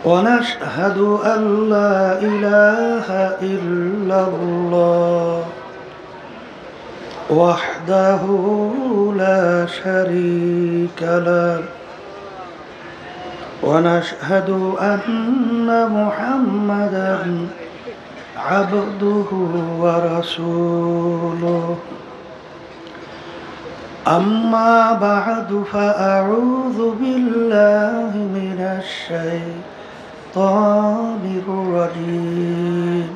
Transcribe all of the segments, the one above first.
ونشهد أن لا إله إلا الله وحده لا شريك له ونشهد أن محمدا عبده ورسوله أما بعد فأعوذ بالله من الشيطان الرجيم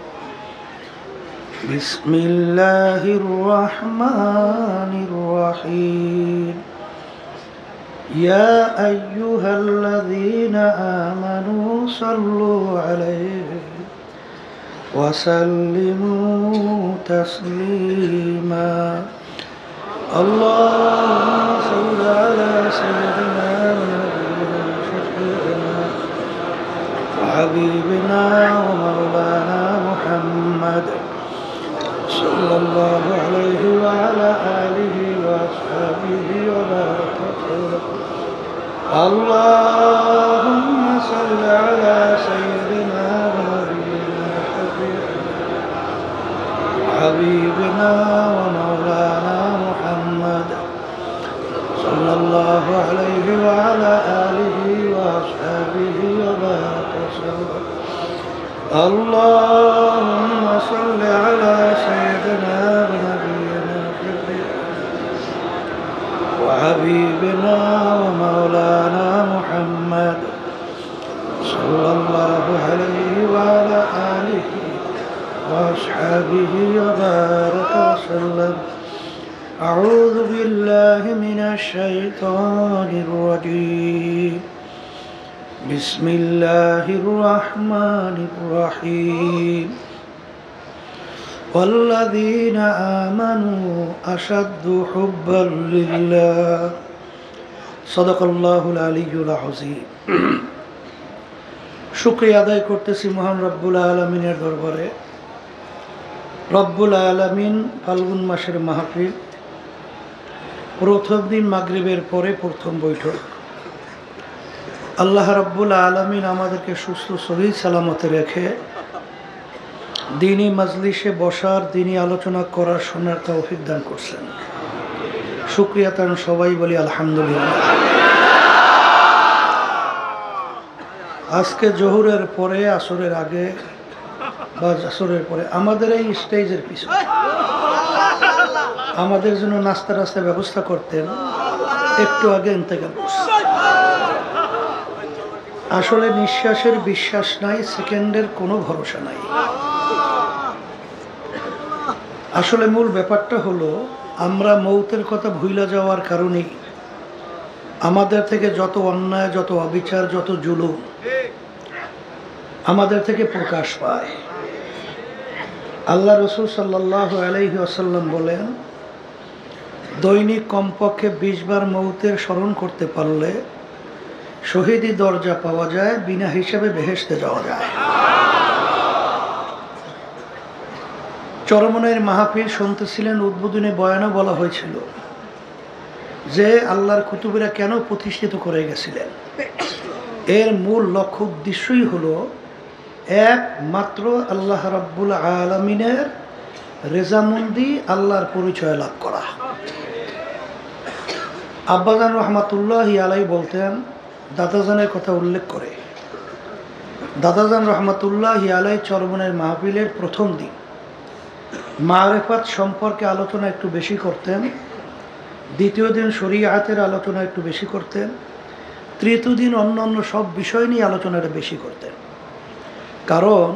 بسم الله الرحمن الرحيم يا أيها الذين آمنوا صلوا عليه وسلموا تسليما اللهم صل على سيدنا ونبينا شفيعنا وحبيبنا ومولانا محمد صلى الله عليه وعلى آله وأصحابه وبارك وسلم اللهم صل على سيدنا ونبينا شفيعنا وحبيبنا ومولانا محمد صلى الله عليه وعلى آله وأصحابه وبارك وسلم اللهم صل على سيدنا ونبينا وحبيبنا ومولانا محمد صلى الله عليه وعلى آله وأصحابه وبارك وسلم أعوذ بالله من الشيطان الرجيم بسم الله الرحمن الرحيم والذين آمنوا أشد حبا لله صدق الله العلي العظيم শুকরিয়া আদায় করতেছি মহান রব্বুল আলামিনের দরবারে। রব্বুল আলামিন ফাল্গুন মাসের মাহফিল, প্রথম দিন মাগরিবের পরে প্রথম বৈঠক। আল্লাহ রব্বুল আলামিন আমাদেরকে সুস্থ সহিহ সালামতে রেখে দ্বীনি মাজলিসে বসার, দ্বীনি আলোচনা করার, শোনার তৌফিক দান করছেন। শুকরিয়া তার সবাই বলি আলহামদুলিল্লাহ। আজকে জোহরের পরে, আসরের আগে বা আসরের পরে আমাদের এই স্টেজের পিছনে আমাদের জন্য নাস্তা রাস্তার ব্যবস্থা করতেন, একটু আগে ইন্তেকাল করছেন। আসলে নিঃশ্বাসের বিশ্বাস নাই, সেকেন্ডের কোনো ভরসা নাই। আসলে মূল ব্যাপারটা হলো আমরা মৌতের কথা ভুইলা যাওয়ার কারণেই আমাদের থেকে যত অন্যায়, যত অবিচার, যত জুলুম আমাদের থেকে প্রকাশ পায়। আল্লাহ রসুল সাল্লাল্লাহু আলাইহি ওয়াসাল্লাম বলেন, দৈনিক কমপক্ষে 20 বার মৌতের স্মরণ করতে পারলে শহীদি দরজা পাওয়া যায়, বিনা হিসাবে বেহেশতে যাওয়া যায়। চরমনের মাহফিল শুনতেছিলেন, উদ্বোধনী বয়ানে বলা হয়েছিল যে আল্লাহর কুতুবেরা কেন প্রতিষ্ঠিত করে গেছিলেন। এর মূল লক্ষ্য উদ্দেশ্যই হলো একমাত্র আল্লাহ রাব্বুল আলামিনের রেজামন্দি, আল্লাহর পরিচয় লাভ করা। আব্বাজান রহমাতুল্লাহি আলাই বলতেন, দাদাজানের কথা উল্লেখ করে, দাদাজান রহমাতুল্লাহি আলাই চরমনের মাহফিলের প্রথম দিন মারেফাত সম্পর্কে আলোচনা একটু বেশি করতেন, দ্বিতীয় দিন শরীআতের আলোচনা একটু বেশি করতেন, তৃতীয় দিন অন্যান্য সব বিষয় নিয়ে আলোচনাটা বেশি করতেন। কারণ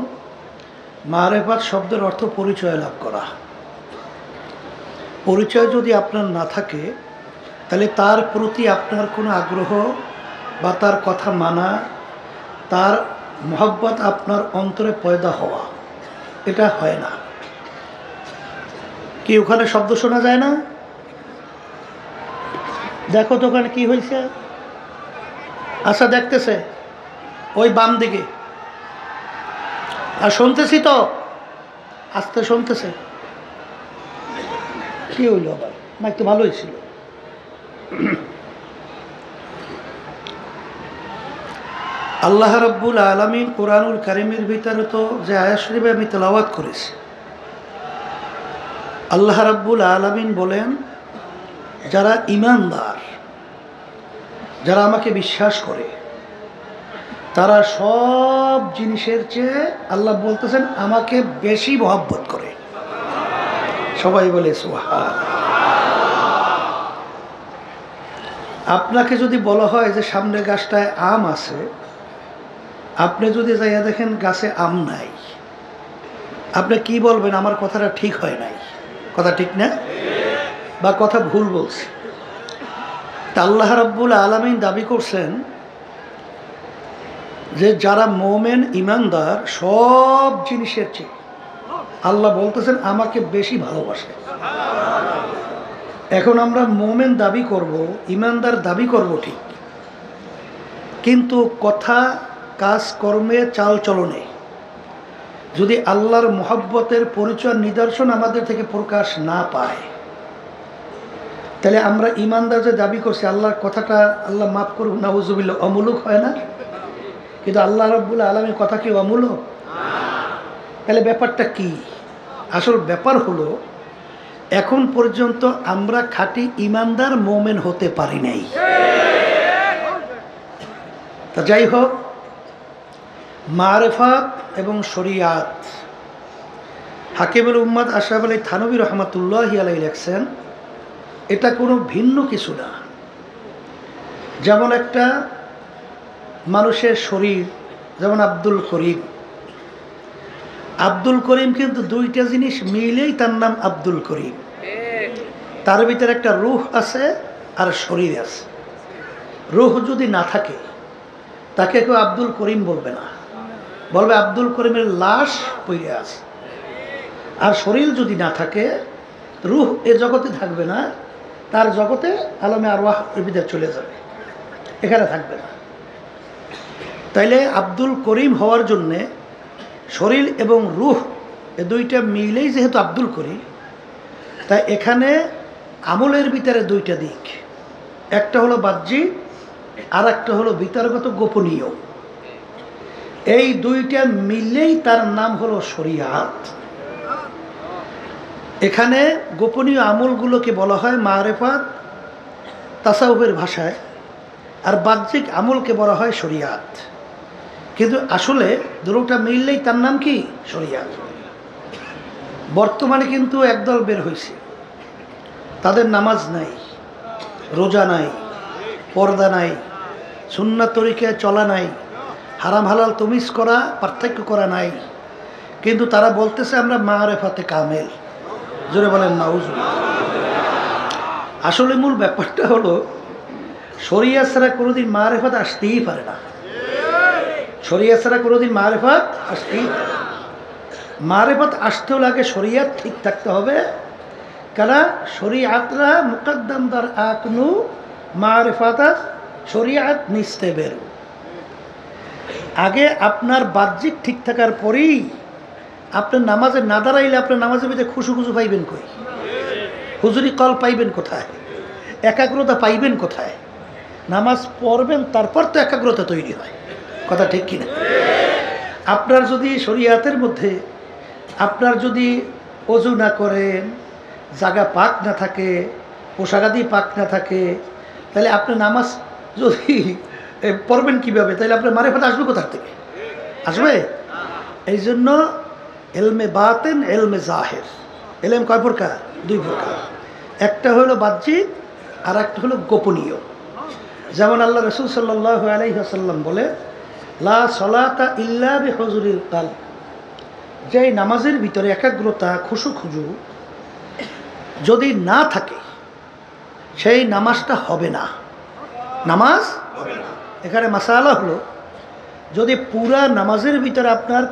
মারেফাত শব্দের অর্থ পরিচয় লাভ করা। পরিচয় যদি আপনার না থাকে, তাহলে তার প্রতি আপনার কোনো আগ্রহ বা তার কথা মানা, তার মহব্বত আপনার অন্তরে পয়দা হওয়া, এটা হয় না। কি ওখানে শব্দ শোনা যায় না? দেখো তো ওখানে কি হয়েছে। আচ্ছা, দেখতেছে ওই বাম দিকে, আর শুনতেছি তো, আস্তে শুনতেছে। কি হইল আবার? না, একটু ভালোই ছিল। আল্লাহ রাব্বুল আলামিন কোরআনুল কারীমের ভিতরে তো যে আয়াত শরীফে আমি তেলাওয়াত করেছি, আল্লাহ রাব্বুল আলামিন বলেন, যারা ঈমানদার, যারা আমাকে বিশ্বাস করে, তারা সব জিনিসের চেয়ে আল্লাহ বলতেছেন আমাকে বেশি মহব্বত করে। সবাই বলে সুবহান। আপনাকে যদি বলা হয় যে সামনের গাছটায় আম আছে, আপনি যদি যাইয়া দেখেন গাছে আম নাই, আপনি কি বলবেন? আমার কথাটা ঠিক হয় নাই, কথা ঠিক না, বা কথা ভুল বলছি। তা আল্লাহ রাব্বুল আলামিন দাবি করছেন যে যারা মোমেন ঈমানদার, সব জিনিসের চেয়ে আল্লাহ বলতেছেন আমাকে বেশি ভালোবাসে। এখন আমরা মোমেন দাবি করব, ঈমানদার দাবি করব ঠিক, কিন্তু কথা, কাজ, কর্মে, চাল চলনে যদি আল্লাহর মহব্বতের পরিচয় নিদর্শন আমাদের থেকে প্রকাশ না পায়, তাহলে আমরা ঈমানদার যে দাবি করছি, আল্লাহর কথাটা আল্লাহ মাফ করুন নাউজুবিল্লাহ অমূলক হয় না? কিন্তু আল্লাহ রাব্বুল আলামিনের কথা কি অমূলক? তাহলে ব্যাপারটা কি? আসল ব্যাপার হলো, এখন পর্যন্ত আমরা খাঁটি ঈমানদার মোমেন হতে পারি নাই। তা যাই হোক, মারেফাত এবং শরিয়াত, হাকিমুল উম্মাত আশরাফ আলী থানভী রহমাতুল্লাহি আলাইহি লেখছেন, এটা কোনো ভিন্ন কিছু না। যেমন একটা মানুষের শরীর, যেমন আব্দুল করিম, আব্দুল করিম কিন্তু দুইটা জিনিস মিলেই তার নাম আব্দুল করিম। তার ভিতরে একটা রূহ আছে আর শরীর আছে। রূহ যদি না থাকে তাকে কেউ আব্দুল করিম বলবে না, বলবে আব্দুল করিমের লাশ পড়ে আছে। আর শরীর যদি না থাকে, রূহ এ জগতে থাকবে না, তার জগতে আলমে আরওয়াহ এর ভিতরে চলে যাবে, এখানে থাকবে না। তাইলে আব্দুল করিম হওয়ার জন্যে শরীর এবং রূহ এ দুইটা মিলেই যেহেতু আব্দুল করিম, তাই এখানে আমলের ভিতরে দুইটা দিক, একটা হলো বাহ্যিক আর একটা হলো ভিতরগত গোপনীয়। এই দুইটা মিলেই তার নাম হলো শরিয়াত। এখানে গোপনীয় আমলগুলোকে বলা হয় মারেফাত তাসাউফের ভাষায়, আর বাহ্যিক আমলকে বলা হয় শরিয়াত। কিন্তু আসলে দুটোটা মিললেই তার নাম কি? শরিয়াত। বর্তমানে কিন্তু একদল বের হয়েছে, তাদের নামাজ নাই, রোজা নাই, পর্দা নাই, সুন্নাত তরিকায় চলা নাই, হারাম হালাল তমিজ করা, পার্থক্য করা নাই, কিন্তু তারা বলতেছে আমরা মারেফাতে কামেল। জোরে বলেন নাউজুবিল্লাহ। আসলে মূল ব্যাপারটা হলো, শরিয়াত ছাড়া কোনোদিন মারেফাত আসতেই পারে না। শরিয়াত ছাড়া কোনোদিন মারেফাত আসতেই পারে না। মারেফাত আসতেও লাগে শরিয়াত ঠিক থাকতে হবে, কারণ শরিয়াতরা মুকদ্দম দার আকনু মারেফাত, শরিয়াত নিস্তে বেরো। আগে আপনার বাহ্যিক ঠিক থাকার পরেই আপনার নামাজে না দাঁড়াইলে আপনার নামাজের ভিতরে খুশু খুশু পাইবেন কই? হুজুরি কল পাইবেন কোথায়? একাগ্রতা পাইবেন কোথায়? নামাজ পড়বেন, তারপর তো একাগ্রতা তৈরি হয়, কথা ঠিক কিনা? আপনার যদি শরিয়াতের মধ্যে আপনার যদি ওযু না করেন, জায়গা পাক না থাকে, পোশাকাদি পাক না থাকে, তাহলে আপনি নামাজ যদি পড়বেন কিভাবে? তাহলে আপনার মারেফাত আসবে কোথার থেকে? আসবে? এই জন্য এলমে বাতেন, এলমে জাহের। এলম কয় প্রকার? দুই প্রকার। একটা হলো বাহ্যিক আর একটা হলো গোপনীয়। যেমন আল্লাহ রাসূল সাল্লাল্লাহু আলাইহি ওয়াসাল্লাম বলে, লা সলাতা ইল্লা বিহুজুরিল কালব, যেই নামাজের ভিতরে একাগ্রতা, খুশু খুজু যদি না থাকে, সেই নামাজটা হবে না, নামাজ হবে না। এখানে মাসালা হলো, যদি পুরা নামাজের ভিতরে আপনার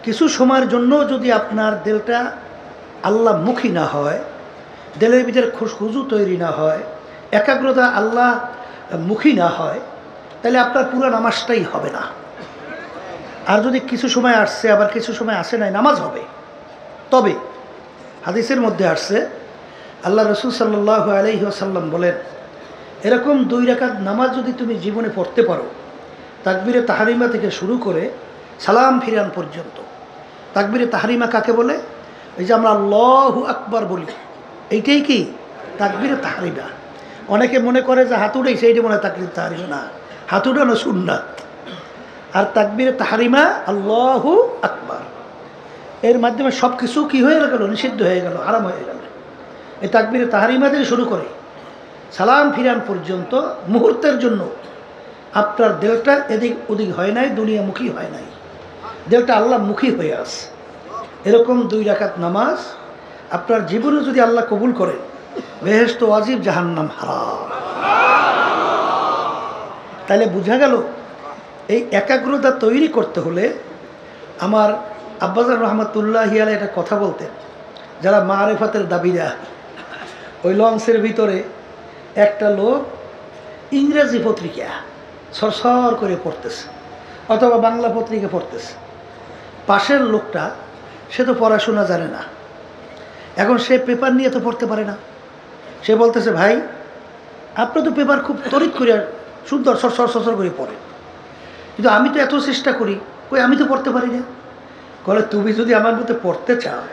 কিছু সময়ের জন্য যদি আপনার দিলটা আল্লাহ মুখী না হয়, দিলের ভিতরে খুশু তৈরি না হয়, একাগ্রতা আল্লাহ মুখী না হয়, তাহলে আপনার পুরো নামাজটাই হবে না। আর যদি কিছু সময় আসছে আবার কিছু সময় আসে নাই, নামাজ হবে। তবে হাদিসের মধ্যে আসছে, আল্লাহ রাসূল সাল্লাল্লাহু আলাইহি ওয়াসাল্লাম বলেন, এরকম 2 রাকাত নামাজ যদি তুমি জীবনে পড়তে পারো, তাকবীরে তাহরিমা থেকে শুরু করে সালাম ফিরান পর্যন্ত। তাকবীরে তাহরিমা কাকে বলে? এই যে আমরা আল্লাহু আকবার বলি, এইটাই কি তাকবীরে তাহরিমা। অনেকে মনে করে যে হাত উঠেই সেইটা মনে হয় তাকবীরে তাহরিমা, না, হাত উঠানো সুন্নাত। আর তাকবীরে তাহরিমা আল্লাহু আকবার, এর মাধ্যমে সব কিছু কী হয়ে গেল? নিষিদ্ধ হয়ে গেল, হারাম হয়ে গেল। এই তাকবীরে তাহরিমা থেকে শুরু করে সালাম ফিরান পর্যন্ত মুহূর্তের জন্য আপনার দিলটা এদিক ওদিক হয় নাই, দুনিয়ামুখী হয় নাই, দিলটা আল্লাহমুখী হয়ে আছে। এরকম 2 রাকাত নামাজ আপনার জীবনে যদি আল্লাহ কবুল করে, বেহেশত ওয়াজিব, জাহান্নাম হারাম। তাহলে বোঝা গেল এই একাগ্রতা তৈরি করতে হলে আমার আব্বাজান রহমতুল্লাহি আলাইহি একটা কথা বলতেন, যারা মারেফাতের দাবিদার, ওই লঞ্চের ভিতরে একটা লোক ইংরেজি পত্রিকা সরসর করে পড়তেছে অথবা বাংলা পত্রিকা পড়তেছে। পাশের লোকটা সে তো পড়াশোনা জানে না, এখন সে পেপার নিয়ে তো পড়তে পারে না। সে বলতেছে, ভাই আপনি তো পেপার খুব তড়িৎ করে সুন্দর সরসর সরসর করে পড়েন, কিন্তু আমি তো এত চেষ্টা করি, কই আমি তো পড়তে পারি না। বলে, তুমি যদি আমার মধ্যে পড়তে চাও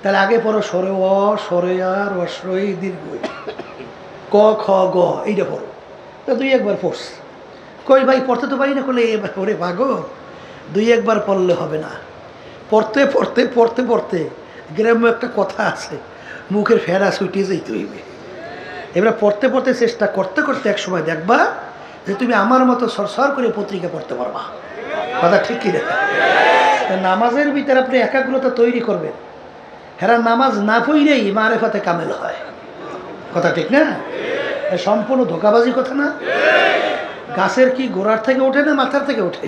তাহলে আগে পড়ো সরে অ, সরে আর, অশ্রয়, দীর্ঘ, ক খ গ, এইটা পড়ো। তা 2-1 পড়স। কই ভাই পড়তে তো পারি না। করলে এবার ওরে ভাগো, 2-1 পড়লে হবে না, পড়তে পড়তে পড়তে পড়তে গ্রামে একটা কথা আছে, মুখের ফেরা ছুটিয়ে যেতে হইবে। এবার পড়তে পড়তে চেষ্টা করতে করতে এক সময় দেখবা যে তুমি আমার মতো সরসর করে পত্রিকা পড়তে পারবা। কথা ঠিক কি দেখা? নামাজের ভিতরে আপনি একাগ্রতা তৈরি করবেন, হেরা নামাজ না পড়লেই মারেফাতে কামেল হয়। কথা ঠিক না? সম্পূর্ণ ধোকাবাজি কথা না? গাছের কি গোড়ার থেকে ওঠে না মাথার থেকে ওঠে?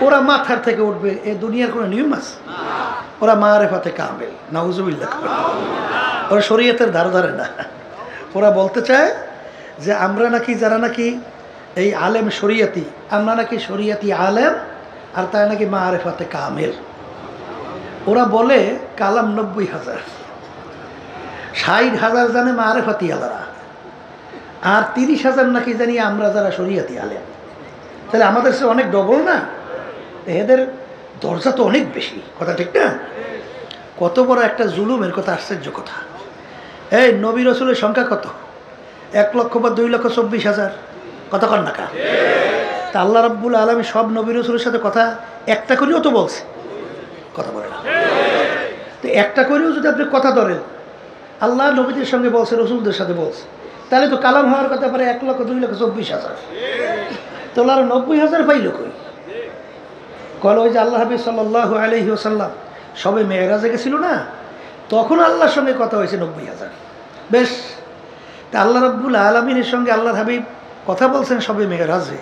ওরা মাথার থেকে উঠবে, এ দুনিয়ার কোনো নিয়ম আছে? ওরা মারেফাতে কামেল, নাউজুবিল্লাহ। ওরা শরীয়তের ধার ধারে না। ওরা বলতে চায় যে আমরা নাকি, যারা নাকি এই আলেম শরিয়াতি, আমরা নাকি শরিয়াতি আলেম, আর তাই নাকি মারেফাতে কামেল। ওরা বলে কালাম 90,000, 60,000 জানে মারেফাতি আলারা, আর 30,000 নাকি জানি আমরা যারা শরিয়াতি আলেম। তাহলে আমাদের সে অনেক ডবল না? এদের দরজা তো অনেক বেশি। কথা ঠিক না? কত বড় একটা জুলুমের কথা, আশ্চর্য কথা। এই নবী রসুলের সংখ্যা কত? 1 লক্ষ বা 2,24,000। কথা কন না কা? তা আল্লাহ রাব্বুল আলামিন সব নবী রসুলের সাথে কথা একটা করেও তো বলছে, কথা বলে না। তো একটা করেও যদি আপনি কথা ধরেন, আল্লাহ নবীদের সঙ্গে বলছে, রসুলদের সাথে বলছে, তাহলে তো কালাম হওয়ার কথা পারে 1,02,24,000। তো আল্লাহ 90,000 পাইল কই? কল ওই যে আল্লাহ হাবিব সাল্লাল্লাহু আলাইহি ওয়াসাল্লাম সবে মেয়েরাজে গেছিল না, তখন আল্লাহর সঙ্গে কথা হয়েছে 90,000। বেশ, তা আল্লাহ রাব্বুল আলামিনের সঙ্গে আল্লাহর হাবিব কথা বলছেন সবে মেয়েরাজে,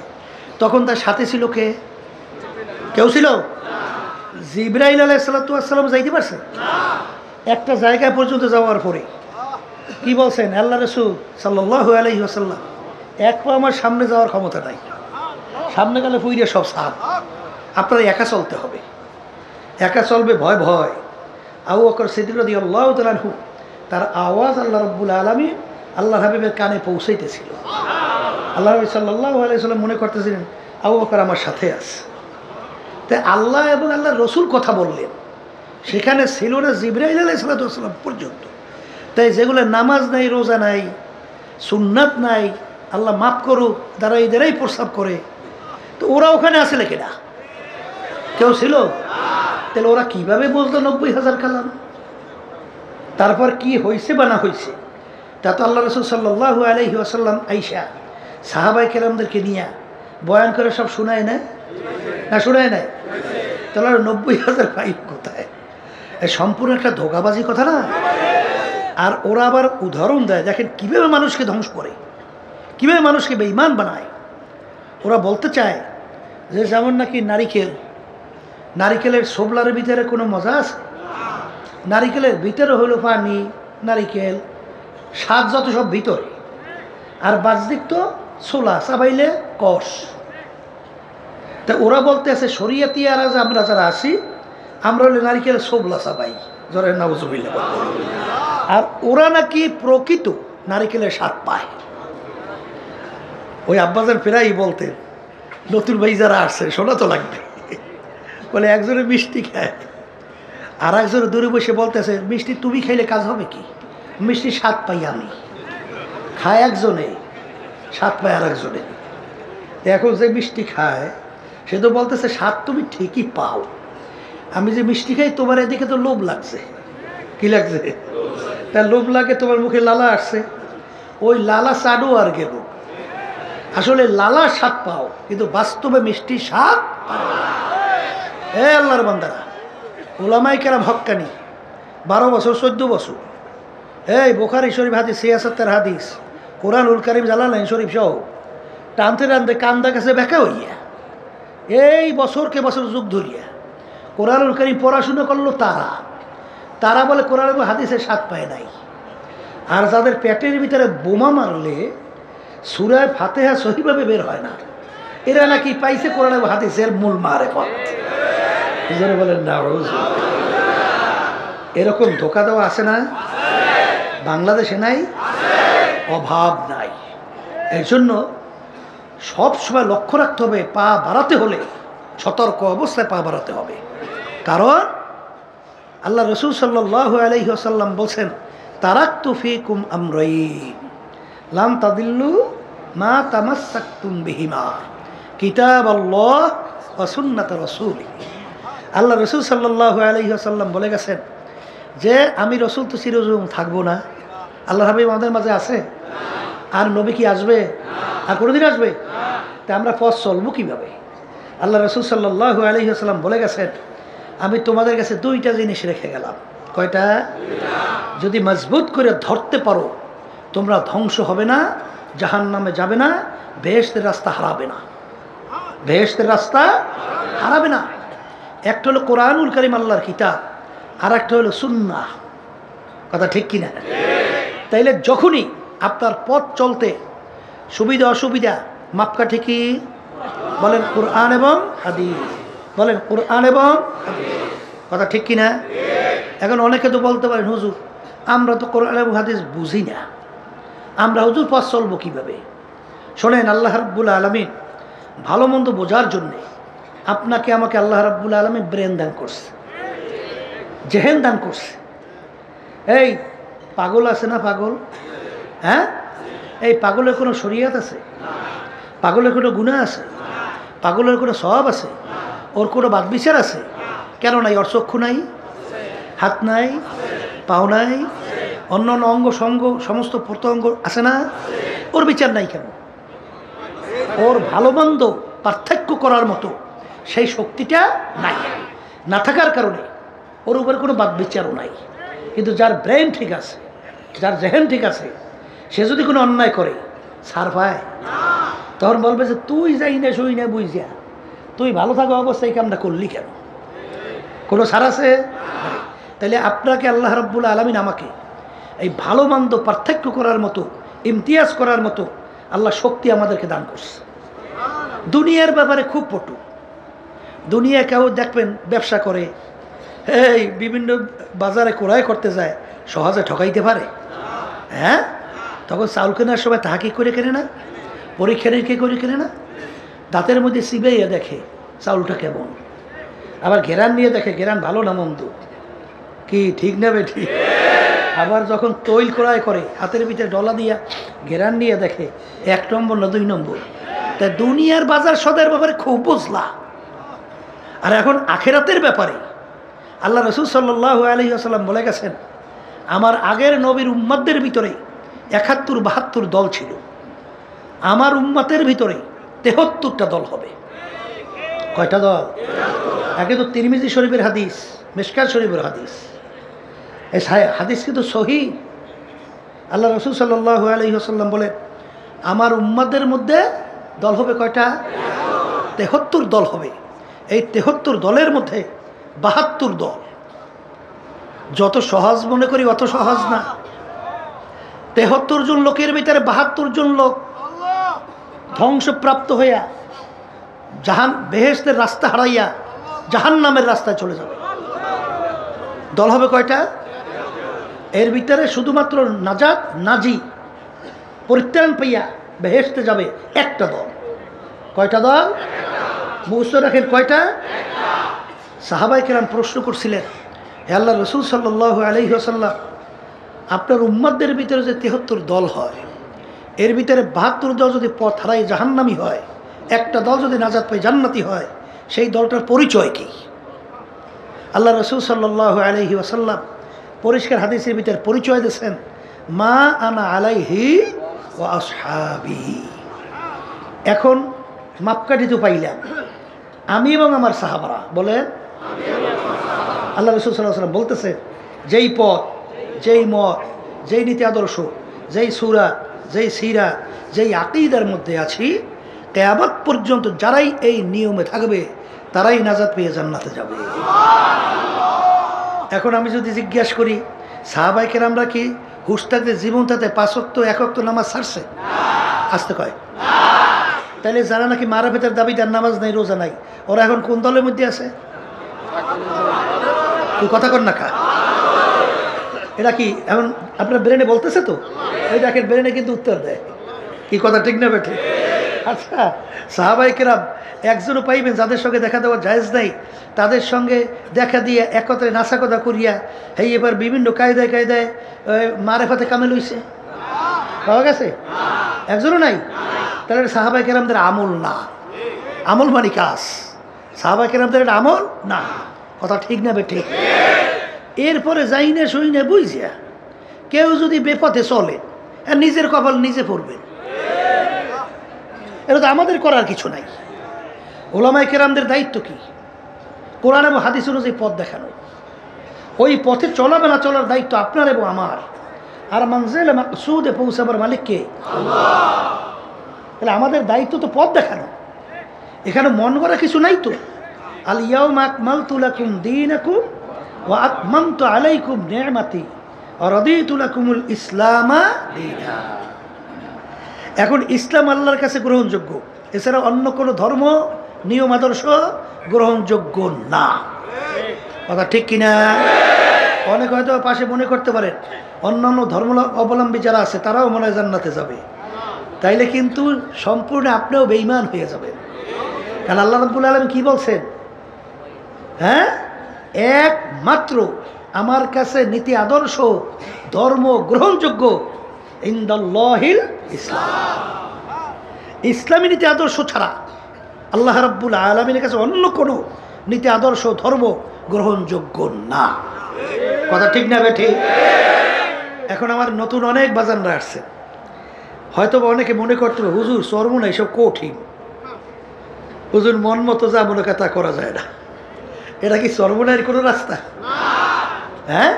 তখন তার সাথে ছিল কে? কেউ ছিল? জিবরাইল আলাইহিস সালাতু ওয়াস সালাম যাইতে পারছে? একটা জায়গায় পর্যন্ত যাওয়ার পরে কি বলছেন আল্লাহ রাসূল সাল্লাল্লাহু আলাইহি ওয়াসাল্লাম, এক পা আমার সামনে যাওয়ার ক্ষমতা নাই, সামনে গেলে ফুইরে সব সাপ, আপনারা একা চলতে হবে। একা চলবে ভয় ভয়। আবু বকর সিদ্দিক রাদিয়াল্লাহু তাআলা আনহু, তার আওয়াজ আল্লাহ রাব্বুল আলামিন আল্লাহ হাবিবের কানে পৌঁছাইতেছিল। আল্লাহ হাবিব সাল্লাল্লাহু আলাইহি ওয়াসাল্লাম মনে করতেছিলেন আবু বকর আমার সাথে আছে। তাই আল্লাহ এবং আল্লাহ রসুল কথা বললেন, সেখানে ছিল না জিবরাইল আলাইহিস সালাতু ওয়াস সালাম পর্যন্ত। তাই যেগুলো নামাজ নাই, রোজা নাই, সুন্নাত নাই, আল্লাহ মাফ করুক, দাঁড়াই দাঁড়াই প্রস্রাব করে, তো ওরা ওখানে আসলে কেনা? কেউ ছিল? তাহলে ওরা কিভাবে বলতো 90,000 কালাম? তারপর কি হয়েছে বা না হয়েছে তা তো আল্লাহ রসুল সাল্লাল্লাহু আলাইহি ওয়াসাল্লাম আইসা সাহাবায়ে কেরামদেরকে নিয়ে বয়ান করে সব শোনায় না? না শোনায় নাই? তাহলে 90,000 পাই কোথায়? সম্পূর্ণ একটা ধোঁকাবাজি কথা না? আর ওরা আবার উদাহরণ দেয়, দেখেন কীভাবে মানুষকে ধ্বংস করে, কীভাবে মানুষকে বেঈমান বানায়। ওরা বলতে চায় যে যেমন নাকি নারিকেলের সোবলার ভিতরে কোনো মজা আছে? নারিকেলের ভিতরে হলো পানি, নারিকেল, স্বাদ যত সব ভিতরে, আর বাহ্যিক তো ছোলা, চাবাইলে কষ। তা ওরা বলতে আছে শরিয়াতি আর আমরা যারা আসি, আমরা হলে নারিকেলের সোবলা চাবাই, জরের নাউজুবিল্লাহ। আর ওরা নাকি প্রকৃত নারিকেলের স্বাদ পায়। ওই আব্বাজান প্রায়ই বলতেন নতুন ভাই যারা আসছে শোনা তো লাগবে। বলে একজনে মিষ্টি খায়, আর একজনে দূরে বসে বলতেছে মিষ্টি তুমি খাইলে কাজ হবে কি, মিষ্টি স্বাদ পাই আমি। খায় একজনে, স্বাদ পায় আর একজনে। এখন যে মিষ্টি খায় সে তো বলতেছে স্বাদ তুমি ঠিকই পাও, আমি যে মিষ্টি খাই তোমার এদিকে তো লোভ লাগছে। কি লাগছে? তার লোভ লাগে, তোমার মুখে লালা আসছে, ওই লালা চাডো আর গেল। আসলে লালা স্বাদ পাও, কিন্তু বাস্তবে মিষ্টি স্বাদ এ আল্লাহর বান্দারা, ওলামাই কেরাম হক্কানি 12 বছর 14 বছর, এই বুখারী শরীফ হাদিস, সিয়াসতের হাদিস, কোরআনুল কারীম জালালাইন শরীফ সহ টানতে টানতে কান্দা কাছে বেঁকা হইয়া এই বছরকে বছর যুগ ধরিয়া কোরআনুল কারীম পড়াশোনা করলো তারা বলে কোরআন এবং হাদিসের স্বাদ পায় নাই। আর যাদের পেটের ভিতরে বোমা মারলে সূরা ফাতিহা সহিভাবে বের হয় না, এরা নাকি পাইছে কোরআন এবং হাদিসের মূল মারেফত। বলেন না, এরকম ধোকা দেওয়া আছে না? বাংলাদেশে নাই? অভাব নাই। এই জন্য সবসময় লক্ষ্য রাখতে হবে, পা বাড়াতে হলে সতর্ক অবস্থায় পা বাড়াতে হবে। কারণ আল্লাহ রসুল সাল্লাল্লাহু আলাইহি ওয়াসাল্লাম বলছেন তারাকতু ফীকুম আমরাইন লান তাদিল্লু মা তামাসসাকতুম বিহিমা কিতাবাল্লাহ ওয়া সুন্নাত রাসূলিহি। আল্লাহ রসুল সাল্লাল্লাহু আলাইহি ওয়াসাল্লাম বলে গেছেন যে আমি রসুল তো চিরজীবন থাকবো না, আল্লাহ হাবিব আমাদের মাঝে আছে, আর নবী কি আসবে? আর কোনোদিন আসবে? তা আমরা পথ চলবো কীভাবে? আল্লাহ রসুল সাল্লাল্লাহু আলাইহি ওয়াসাল্লাম বলে গেছেন আমি তোমাদের কাছে 2টা জিনিস রেখে গেলাম। কয়টা? যদি মজবুত করে ধরতে পারো তোমরা ধ্বংস হবে না, জাহান্নামে যাবে না, বেহেশতের রাস্তা হারাবে না। বেহেশতের রাস্তা হারাবে না। একটা হলো কোরআনুল কারীম আল্লাহর কিতাব, আর একটা হলো সুন্নাহ। কথা ঠিক কিনা? তাইলে যখনই আপনার পথ চলতে সুবিধা অসুবিধা মাপকাঠি কি? বলেন কোরআন এবং হাদিস। বলেন কোরআন এবং হাদিস। কথা ঠিক কিনা? এখন অনেকে তো বলতে পারেন হুজুর আমরা তো কোরআন এবং হাদিস বুঝি না, আমরা হুজুর পথ চলবো কীভাবে? শোনেন, আল্লাহ রাব্বুল আলামিন ভালো মন্দ বোঝার জন্যে আপনাকে আমাকে আল্লাহ রাব্বুল আলামিন ব্রেন দান করছে, জেহেন দান করছে। এই পাগল আছে না পাগল? হ্যাঁ, এই পাগলের কোনো শরীয়ত আছে? পাগলের কোনো গুনাহ আছে? পাগলের কোনো সওয়াব আছে? ওর কোনো বাদ বিচার আছে? কেন নাই? ওর চক্ষু নাই, হাত নাই, পাও নাই, অন্য অন্য অঙ্গ সঙ্গ সমস্ত প্রত্যঙ্গ আছে না? ওর বিচার নাই কেন? ওর ভালো মন্দ পার্থক্য করার মতো সেই শক্তিটা নাই। না থাকার কারণে ওর উপরে কোনো বাদ বিচারও নাই। কিন্তু যার ব্রেন ঠিক আছে, যার জেহেন ঠিক আছে, সে যদি কোনো অন্যায় করে ছাড় পায়? তখন বলবে যে তুই যাই না শুই না বুঝিয়া তুই ভালো থাকা অবস্থায় কামটা করলি কেন? কোনো ছাড় আছে? তাহলে আপনাকে আল্লাহ রাব্বুল আলামিন আমাকে এই ভালো মন্দ পার্থক্য করার মতো, ইমতিয়াজ করার মতো আল্লাহ শক্তি আমাদেরকে দান করছে। দুনিয়ার ব্যাপারে খুব পটু। দুনিয়া কেউ দেখবেন ব্যবসা করে, এই বিভিন্ন বাজারে ক্রয় করতে যায়, সহজে ঠকাইতে পারে? হ্যাঁ, তখন চাউল কেনার সময় তাহা কি করে কেনে না? পরীক্ষা নিরীক্ষা করে কেনে না? দাঁতের মধ্যে চিবাইয়া দেখে চাউলটা কেমন, আবার ঘেরান নিয়ে দেখে ঘেরান ভালো না মন্দ, কি ঠিক নেবে ঠিক। আবার যখন তৈল ক্রয় করে হাতের ভিতরে ডলা দিয়া ঘেরান নিয়ে দেখে 1 নম্বর না 2 নম্বর। তাই দুনিয়ার বাজার সদের ব্যাপারে খুব বুঝলা। আর এখন আখেরাতের ব্যাপারে আল্লাহ রসুল সাল্লাল্লাহু আলাইহি ওয়াসাল্লাম বলে গেছেন আমার আগের নবীর উম্মতদের ভিতরে 71-72 দল ছিল, আমার উম্মতের ভিতরে 73টা দল হবে। কয়টা দল? আগে তো তিরমিজি শরীফের হাদিস, মিশকাত শরীফের হাদিস, এই হাদিস কিন্তু সহিহ। আল্লাহ রসুল সাল্লাল্লাহু আলাইহি ওয়াসাল্লাম বলে আমার উম্মতের মধ্যে দল হবে কয়টা? 73 দল হবে। এই 73 দলের মধ্যে 72 দল। যত সহজ মনে করি অত সহজ না। 73 জন লোকের ভিতরে 72 জন লোক ধ্বংসপ্রাপ্ত হইয়া বেহেশতের রাস্তা হারাইয়া জাহান্নামের রাস্তায় চলে যাবে। দল হবে কয়টা? এর ভিতরে শুধুমাত্র নাজাত নাজি পরিত্রাণ পাইয়া বেহেশতে যাবে একটা দল। কয়টা দল? মুখস্থ রাখেন, কয়টা? সাহাবায়ে কেরাম প্রশ্ন করছিলেন, হে আল্লাহ রসুল সাল্লাল্লাহু আলাইহি ওয়াসাল্লাম, আপনার উম্মতদের ভিতরে যে 73 দল হয়, এর ভিতরে 72 দল যদি পথ হারাই জাহান্নামী হয়, একটা দল যদি নাজাত পায় জান্নাতি হয়, সেই দলটার পরিচয় কি? আল্লাহ রসুল সাল্লাল্লাহু আলাইহি ওয়াসাল্লাম পরিষ্কার হাদিসের ভিতরে পরিচয় দিয়েছেন, মা আনা আলাইহি ওয়া আসহাবি। এখন মাপকাঠি তো পাইলাম, আমি এবং আমার সাহাবারা। বলেন, আল্লাহ রসুল সাল্লাল্লাহু আলাইহি ওয়াসাল্লাম বলতেছে, যেই পথ, যেই মত, যেই নীতি আদর্শ, যেই সূরা, যেই সিরা, যেই আকীদার মধ্যে আছি, কিয়ামত পর্যন্ত যারাই এই নিয়মে থাকবে তারাই নাজাত পেয়ে জান্নাতে যাবে। এখন আমি যদি জিজ্ঞাসা করি, সাহাবায়ে কেরামরা কি হুশ থাকতে, জীবন থাকতে 5 ওয়াক্ত 1 ওয়াক্ত নামাজ ছাড়ছে? আসতে কয়। তাহলে যারা নাকি মারাফেতের দাবিদার, নামাজ নাই, রোজা নাই, ওরা এখন কোন দলের মধ্যে আছে? তুই কথা কর না কা। এটা কি এখন আপনার ব্রেনে বলতেছে? তো ওই দেখেন, ব্রেনে কিন্তু উত্তর দেয়। কি কথা ঠিক না বেঠে? আচ্ছা, সাহাবায়ে কেরাম একজনও পাইবেন যাদের সঙ্গে দেখা দেওয়া জায়েজ নাই, তাদের সঙ্গে দেখা দিয়ে একত্রে নাসা কথা করিয়া হেই এবার বিভিন্ন কায়দায় কায়দায় মারেফাতে কামেল হইছে? পাওয়া গেছে? একজনও নাই। তাহলে সাহাবায়ে কেরামদের আমল না। আমল মানে কাজ। সাহাবায়ে কেরামদের এটা আমল না। কথা ঠিক না বেঠে? এরপরে যাই না সই না বুঝিয়া কেউ যদি বেপথে চলে, আর নিজের কপাল নিজে পড়বেন। এটা তো আমাদের করার কিছু নাই। ওলামায়ে কেরামদের দায়িত্ব কি? কোরআন এবং হাদিস অনুযায়ী পথ দেখানো। ওই পথে চলাবে না চলার দায়িত্ব আপনার এবং আমার। আর মানজিলে মাকসুদে পৌঁছাবার মালিক কে? আল্লাহ। তাহলে আমাদের দায়িত্ব তো পথ দেখানো। এখানে মন করা কিছু নাই তো। আল ইয়াউমা আকমালতু লাকুম দীনাকুম ওয়া আতমামতু আলাইকুম নি'মাতি ওয়া রাদিতু লাকুমুল ইসলামা দীনা। এখন ইসলাম আল্লাহর কাছে গ্রহণযোগ্য, এছাড়া অন্য কোনো ধর্ম, নিয়ম, আদর্শ গ্রহণযোগ্য না। কথা ঠিক কিনা? অনেক হয়তো পাশে মনে করতে পারেন অন্যান্য ধর্ম অবলম্বী যারা আছে তারাও মনে হয় জান্নাতে যাবে। তাইলে কিন্তু সম্পূর্ণ আপনিও বেঈমান হয়ে যাবেন। কারণ আল্লাহ রাব্বুল আলামিন কি বলছেন? হ্যাঁ, একমাত্র আমার কাছে নীতি আদর্শ ধর্ম গ্রহণযোগ্য ইনদাল্লাহিল ইসলাম। ইসলামী নীতি আদর্শ ছাড়া আল্লাহ রাব্বুল আলামিনের কাছে অন্য কোনো নীতি আদর্শ ধর্ম গ্রহণযোগ্য না। কথা ঠিক না বেঠি? এখন আমার নতুন অনেক বাজানরা আসছে, হয়তো অনেকে মনে করতে হবে হুজুর চর্ম না, এসব কঠিন। হুজুর মন মতো যা মনে তা করা যায় না। এটা কি চর্মনায়ের কোনো রাস্তা? হ্যাঁ,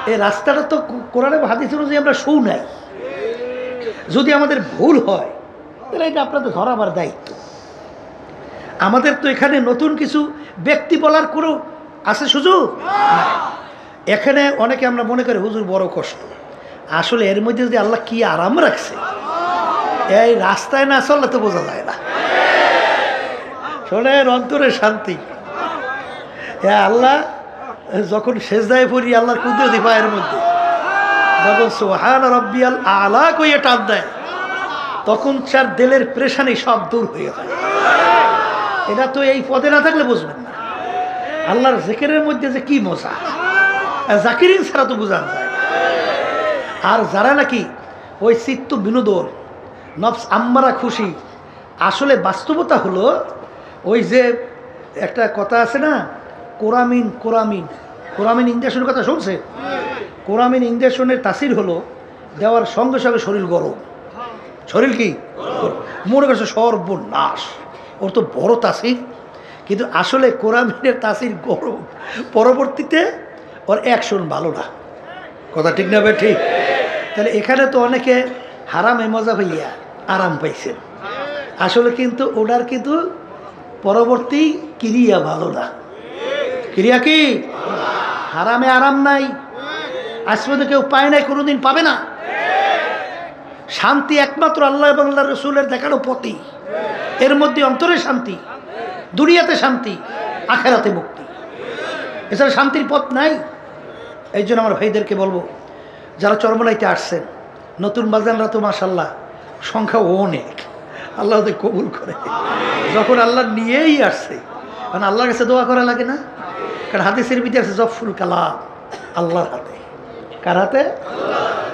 এই রাস্তাটা তো কোরআন এবং হাদিস অনুযায়ী আমরা শু নাই। যদি আমাদের ভুল হয় তাহলে এটা আপনাদের ধরাবার দায়িত্ব। আমাদের তো এখানে নতুন কিছু ব্যক্তি বলার কোনো আছে সুযোগ? এখানে অনেকে আমরা মনে করি হুজুর বড় কষ্ট, আসলে এর মধ্যে যদি আল্লাহ কি আরাম রাখছে, এই রাস্তায় না চললে তো বোঝা যায় না। শোনেন, অন্তরে শান্তি। হ্যাঁ, আল্লাহ যখন সেজদায় পড়ি আল্লাহর কুদরতি পায়ের মধ্যে, যখন সুবহান রাব্বিয়াল আলা কইয়ে টান দেয়, তখন চার দিলের প্রেশানি সব দূর হয়ে যায়। এটা তো এই পদে না থাকলে বুঝবেন না আল্লাহর জিকিরের মধ্যে যে কি মজা। জাকিরিন ছাড়া তো বোঝা যায় না। আর যারা নাকি ওই চিত্ত বিনোদন, নফস আম্মারা খুশি, আসলে বাস্তবতা হলো ওই যে একটা কথা আছে না, কোরামিন কোরামিন কোরামিন ইঞ্জেকশনের কথা শুনছে? কোরামিন ইঞ্জেকশনের তাসির হলো দেওয়ার সঙ্গে সঙ্গে শরীর গরম। শরীর কি মনে করছে সর্বনাশ, ওর তো বড় তাসির, কিন্তু আসলে কোরামিনের তাসির গরম, পরবর্তীতে ওর অ্যাকশন ভালো না। কথা ঠিক না ভাই? ঠিক। তাহলে এখানে তো অনেকে হারামে মজা পাইয়া আরাম পাইছেন, আসলে কিন্তু ওনার কিন্তু পরবর্তী ক্রিয়া ভালো না। ক্রিয়া কি? হারামে আরাম নাই, আজ পর্যন্ত কেউ পায় নাই, কোনোদিন পাবে না। শান্তি একমাত্র আল্লাহ এবং আল্লাহ রসুলের দেখানো পথই। এর মধ্যে অন্তরে শান্তি, দুনিয়াতে শান্তি, আখেরাতে মুক্তি, এছাড়া শান্তির পথ নাই। এই জন্য আমার ভাইদেরকে বলবো, যারা চরমনাইতে আসছেন, নতুন বাজানরা তো মাশাল্লাহ সংখ্যা অনেক, আল্লাহ ওদের কবুল করে। যখন আল্লাহ নিয়েই আসছে, কারণ আল্লাহর কাছে দোয়া করা লাগে না? কারণ হাদিসের ভিতরে আছে জফরুল কালাম আল্লাহর হাতে। কার হাতে?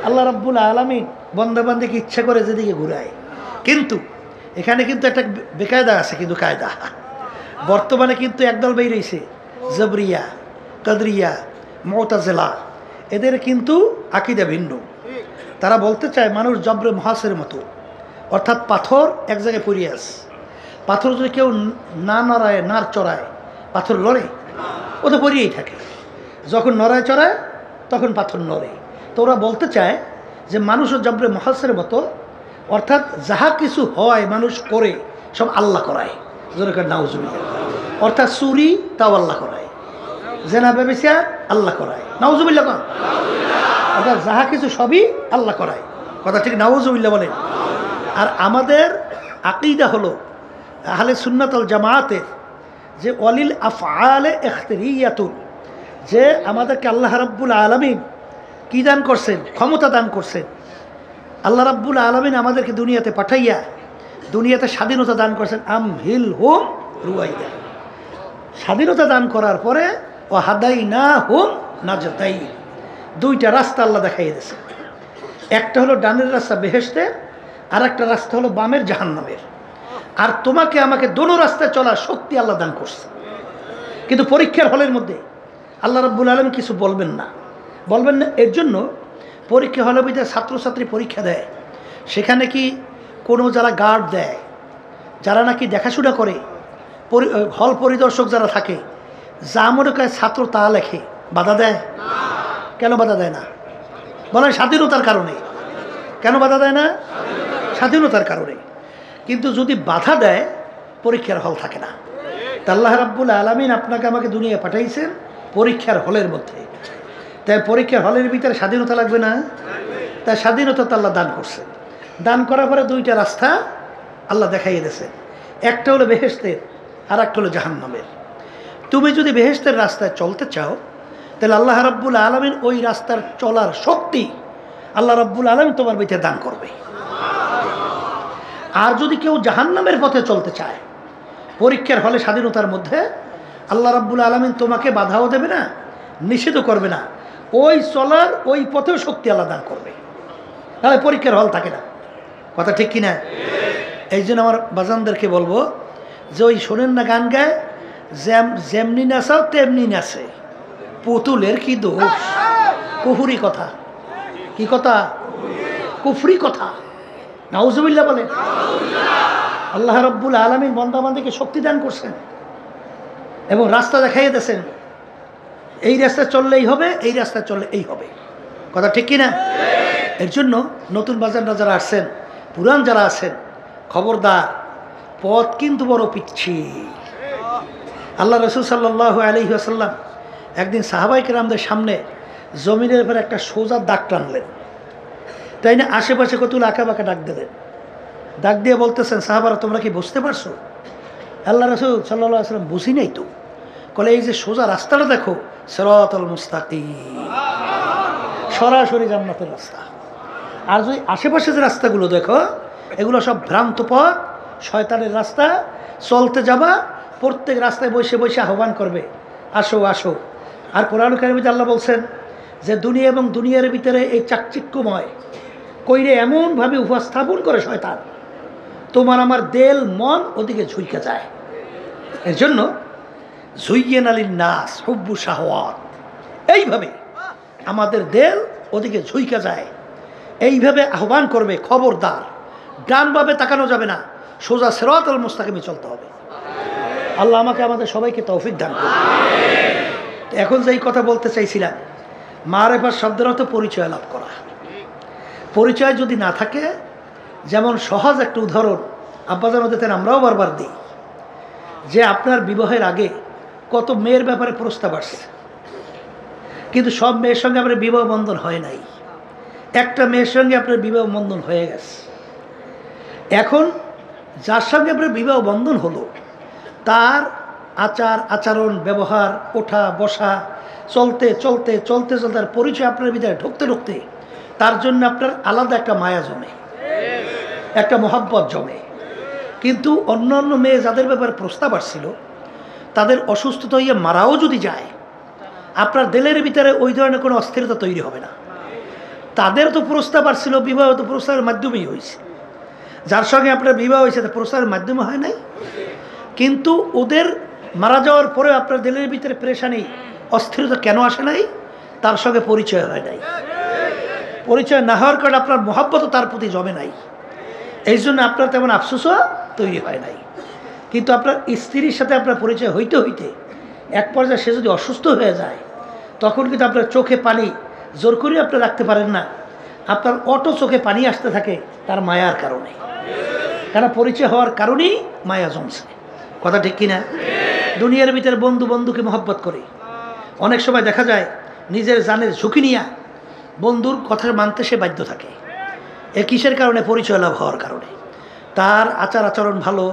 আল্লাহ রাব্বুল আলামিন বান্দা বান্দাকে ইচ্ছা করে যেদিকে ঘুরায়। কিন্তু এখানে কিন্তু একটা বেকায়দা আছে, কিন্তু কায়দা বর্তমানে কিন্তু একদল বেরিয়েছে, জবরিয়া, কাদরিয়া, মুতাজিলা। এদের কিন্তু আকীদা ভিন্ন। তারা বলতে চায় মানুষ জবরে মহাসের মতো, অর্থাৎ পাথর এক জায়গায় পড়িয়ে আছে। পাথর যদি কেউ না নড়ায়, নাড় চড়ায়, পাথর লড়ে? ও তো পড়িয়েই থাকে। যখন নড়ায় চড়ায় তখন পাথর নড়ে। তো ওরা বলতে চায় যে মানুষও জবরে মহাসের মতো, অর্থাৎ যাহা কিছু হয় মানুষ করে সব আল্লাহ করায়। যেরকম নাউজুবিল্লাহ, অর্থাৎ চুরি তাও আল্লাহ করায়, জেনা ব্যভিচার আল্লাহ করায়, নাউজুবিল্লাহ কর, অর্থাৎ যাহা কিছু সবই আল্লাহ করায়। কথা ঠিক? নাউজুবিল্লাহ বলেন। আর আমাদের আকীদা হলো আহলে সুন্নাত ওয়াল জামায়াতের যে ওয়ালিল আফআলে ইখতিরিয়াতুন, যে আমাদেরকে আল্লাহ রাব্বুল আলামিন কি দান করছেন? ক্ষমতা দান করছেন। আল্লাহ রাব্বুল আলামিন আমাদেরকে দুনিয়াতে পাঠাইয়া দুনিয়াতে স্বাধীনতা দান করছেন। আমহিল হুম রুয়াইদা, স্বাধীনতা দান করার পরে ও হাদাইনা হুম নাজদাই, দুইটা রাস্তা আল্লাহ দেখাই দিয়েছে। একটা হলো ডানের রাস্তা বেহেশতের, আর একটা রাস্তা হলো বামের জাহান্নামের। আর তোমাকে আমাকে দোনো রাস্তায় চলার শক্তি আল্লাহ দান করছে। কিন্তু পরীক্ষার হলের মধ্যে আল্লাহ রাব্বুল আলামিন কিছু বলবেন না। এর জন্য পরীক্ষা হলের মধ্যে ছাত্রছাত্রী পরীক্ষা দেয়, সেখানে কি কোনো যারা গার্ড দেয়, যারা নাকি দেখাশোনা করে, হল পরিদর্শক যারা থাকে, যা মনে করে ছাত্র তা লেখে, বাধা দেয়? কেন বাধা দেয় না? বলে স্বাধীনতার কারণে। কেন বাধা দেয় না? স্বাধীনতার কারণে। কিন্তু যদি বাধা দেয় পরীক্ষার হল থাকে না। তা আল্লাহ রাব্বুল আলামিন আপনাকে আমাকে দুনিয়া পাঠাইছেন পরীক্ষার হলের মধ্যে। তাই পরীক্ষার হলের ভিতরে স্বাধীনতা লাগবে না? তাই স্বাধীনতা তো আল্লাহ দান করছে। দান করার পরে দুইটা রাস্তা আল্লাহ দেখাইয়ে দিয়েছে। একটা হলো বেহেশতের, আর একটা হলো জাহান্নামের। তুমি যদি বেহেশতের রাস্তায় চলতে চাও তাহলে আল্লাহ রাব্বুল আলামিন ওই রাস্তার চলার শক্তি আল্লাহ রাব্বুল আলামিন তোমার ভিতরে দান করবে। আর যদি কেউ জাহান্নামের পথে চলতে চায় পরীক্ষার হলে স্বাধীনতার মধ্যে, আল্লাহ রাব্বুল আলামিন তোমাকে বাধাও দেবে না, নিষেধও করবে না, ওই চলার ওই পথেও শক্তি আল্লাহ দান করবে। তাহলে পরীক্ষার হল থাকে না। কথা ঠিক কিনা? এই জন্য আমার বাজানদেরকে বলবো যে ওই শোনেন না গান গায়, যেমনি নাচাও তেমনি নাচে, পুতুলের কি দোষ? কুফরি কথা। কি কথা? কুফরি কথা। নাউজুবিল্লাহ বলে। আল্লাহ রাব্বুল আলামিন বান্দা বান্দাকে শক্তি দান করছেন এবং রাস্তা দেখাইয়ে দিয়েছেন, এই রাস্তায় চললেই হবে, এই রাস্তায় চললে এই হবে। কথা ঠিক কিনা? এর জন্য নতুন বাজাররা যারা আসছেন, পুরান যারা আছেন, খবরদার, পথ কিন্তু বড় পিচ্ছিল। আল্লাহ রাসূল সাল্লাল্লাহু আলাইহি ওয়াসাল্লাম একদিন সাহাবায়ে কেরামদের সামনে জমিনের উপর একটা সোজা দাগ টানলেন। তাই না? আশেপাশে কতগুলো আঁকা বাঁকা ডাক দিলেন। ডাক দিয়ে বলতেছেন, সাহাবারা তোমরা কি বুঝতে পারছো? আল্লাহ রাসূল সাল্লাল্লাহু আলাইহি ওয়াসাল্লাম বুঝি নাই তো। বলে এই যে সোজা রাস্তাটা দেখো, সিরাতাল মুস্তাকিম, সরাসরি জান্নাতের রাস্তা। আর যদি আশেপাশে যে রাস্তাগুলো দেখো, এগুলো সব ভ্রান্ত পথ, শয়তানের রাস্তা। চলতে যাবা, প্রত্যেক রাস্তায় বসে বসে আহ্বান করবে, আসো আসো। আর কোরআন কারিমে আল্লাহ বলছেন যে দুনিয়া এবং দুনিয়ার ভিতরে এই চাকচিক্যময় কইরে এমনভাবে উপস্থাপন করে শয়তান, তোমার আমার দেল মন ওদিকে ঝুঁকে যায়। এর জন্য যুইয়িনা লিন-নাস হুব্বু শাহওয়াত, এইভাবে আমাদের দেল ওদিকে ঝুঁকে যায়, এইভাবে আহ্বান করবে, খবরদার ডানভাবে তাকানো যাবে না, সোজা সিরাতাল মুস্তাকিমে চলতে হবে। আল্লাহ আমাকে আমাদের সবাইকে তৌফিক দান করুন। এখন যেই কথা বলতে চাইছিলাম, মারিফাত শব্দের অর্থ পরিচয় লাভ করা। পরিচয় যদি না থাকে, যেমন সহজ একটা উদাহরণ আব্বাজান দিতেন, আমরাও বারবার দিই, যে আপনার বিবাহের আগে কত মেয়ের ব্যাপারে প্রস্তাব আসছে, কিন্তু সব মেয়ের সঙ্গে আপনার বিবাহ বন্ধন হয় নাই। একটা মেয়ের সঙ্গে আপনার বিবাহ বন্ধন হয়ে গেছে। এখন যার সঙ্গে আপনার বিবাহ বন্ধন হলো, তার আচার আচরণ ব্যবহার, ওঠা বসা, চলতে চলতে চলতে চলতে তার পরিচয় আপনার ভিতরে ঢুকতে ঢুকতে তার জন্য আপনার আলাদা একটা মায়া জমে, একটা মহব্বত জমে। কিন্তু অন্য অন্য মেয়ে যাদের ব্যাপারে প্রস্তাব আসছিল তাদের অসুস্থতা হইয়া মারাও যদি যায়, আপনার দিলের ভিতরে ওই ধরনের কোনো অস্থিরতা তৈরি হবে না। তাদের তো প্রস্তাব আসছিল, বিবাহ তো প্রস্তাবের মাধ্যমেই হয়েছে। যার সঙ্গে আপনার বিবাহ হয়েছে তা প্রস্তাবের মাধ্যমে হয় নাই। কিন্তু ওদের মারা যাওয়ার পরে আপনার দিলের ভিতরে পেরেশানি, অস্থিরতা কেন আসে নাই? তার সঙ্গে পরিচয় হয় নাই। পরিচয় না হওয়ার কারণে আপনার মহব্বতও তার প্রতি জমে নাই, এই জন্য আপনার তেমন আফসোসও তৈরি হয় নাই। কিন্তু আপনার স্ত্রীর সাথে আপনার পরিচয় হইতে হইতে এক পর্যায়ে সে যদি অসুস্থ হয়ে যায়, তখন কিন্তু আপনার চোখে পানি জোর করে আপনি রাখতে পারেন না, আপনার অটো চোখে পানি আসতে থাকে তার মায়ার কারণে। কারণ পরিচয় হওয়ার কারণেই মায়া জমছে। কথা ঠিক কিনা? দুনিয়ার ভিতরে বন্ধু বন্ধুকে মহব্বত করে, অনেক সময় দেখা যায় নিজের জানের ঝুঁকি নিয়ে বন্ধুর কথা মানতে সে বাধ্য থাকে। এ কিসের কারণে? পরিচয় লাভ হওয়ার কারণে। তার আচার আচরণ ভালো,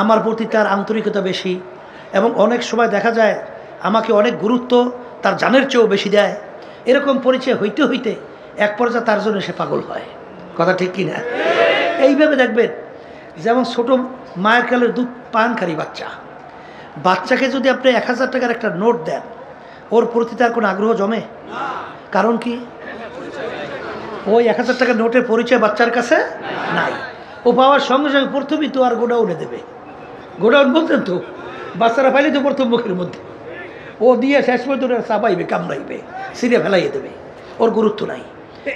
আমার প্রতি তার আন্তরিকতা বেশি, এবং অনেক সময় দেখা যায় আমাকে অনেক গুরুত্ব তার জানের চেয়েও বেশি দেয়। এরকম পরিচয় হইতে হইতে এক পর্যায়ে তার জন্য সে পাগল হয়। কথা ঠিক কিনা? এইভাবে দেখবেন, যেমন ছোট মায়ের কালের দুধ পানকারী বাচ্চাকে যদি আপনি 1000 টাকার একটা নোট দেন, ওর প্রতি তার কোনো আগ্রহ জমে? কারণ কি? ওই 1000 টাকার নোটের পরিচয় বাচ্চার কাছে নাই। ও পাওয়ার সঙ্গে সঙ্গে প্রথমেই তো আর গোডাউনে দেবে। গোডাউন বলতেন তো, বাচ্চারা পাইলে তো প্রথম মুখের মধ্যে ও দিয়ে শেষ পর্যন্ত চাপাইবে, কামড়াইবে, সিরে ফেলাইয়ে দেবে, ওর গুরুত্ব নাই।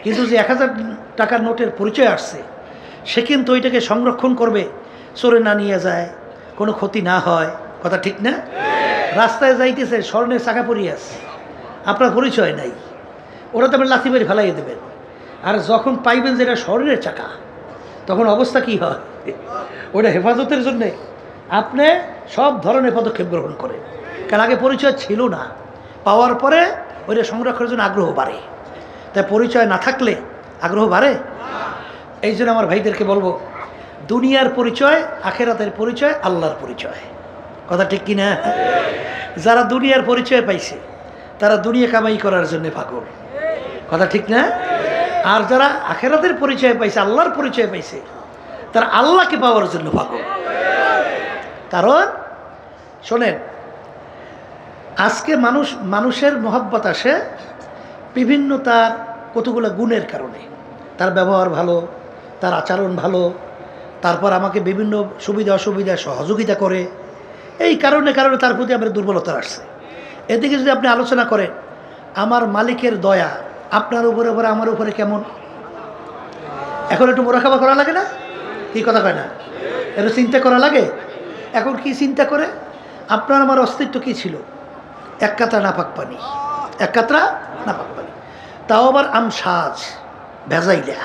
কিন্তু যে 1000 টাকার নোটের পরিচয় আসছে, সে কিন্তু ওইটাকে সংরক্ষণ করবে, চোরে না নিয়ে যায়, কোনো ক্ষতি না হয়। কথা ঠিক না? রাস্তায় যাইতেছে, স্বর্ণের চাকা পরিয়ে আছে, আপনার পরিচয় নাই, ওরা তো আপনি লাথি মেরে ফেলাইয়ে দেবেন। আর যখন পাইবেন যে এটা স্বর্ণের চাকা, তখন অবস্থা কি হয়? ওটা হেফাজতের জন্যে আপনি সব ধরনের পদক্ষেপ গ্রহণ করেন, কারণ আগে পরিচয় ছিল না। পাওয়ার পরে ওইটা সংরক্ষণের জন্য আগ্রহ বাড়ে। তাই পরিচয় না থাকলে আগ্রহ বাড়ে। এই জন্য আমার ভাইদেরকে বলবো, দুনিয়ার পরিচয়, আখেরাতের পরিচয়, আল্লাহর পরিচয়। কথা ঠিক কিনা? যারা দুনিয়ার পরিচয় পাইছে তারা দুনিয়া কামাই করার জন্য পাগল। কথা ঠিক না? আর যারা আখেরাতের পরিচয় পাইছে, আল্লাহর পরিচয় পাইছে, তারা আল্লাহকে পাওয়ার জন্য পাগল। কারণ শোনেন, আজকে মানুষের মহব্বত আসে বিভিন্ন তার কতগুলো গুণের কারণে। তার ব্যবহার ভালো, তার আচরণ ভালো, তারপর আমাকে বিভিন্ন সুবিধা অসুবিধা সহযোগিতা করে, এই কারণে তার প্রতি আমার দুর্বলতা আসছে। এদিকে যদি আপনি আলোচনা করেন, আমার মালিকের দয়া আপনার উপরে আমার উপরে কেমন, এখন একটু মোরাকাবা করা লাগে না? কি কথা কয় না? একটু চিন্তা করা লাগে। এখন কি চিন্তা করে? আপনার আমার অস্তিত্ব কি ছিল? এক কাতরা নাপাক পানি, এক কাতরা নাপাক পানি, তাও আবার আমসাজ ভেজাইলা।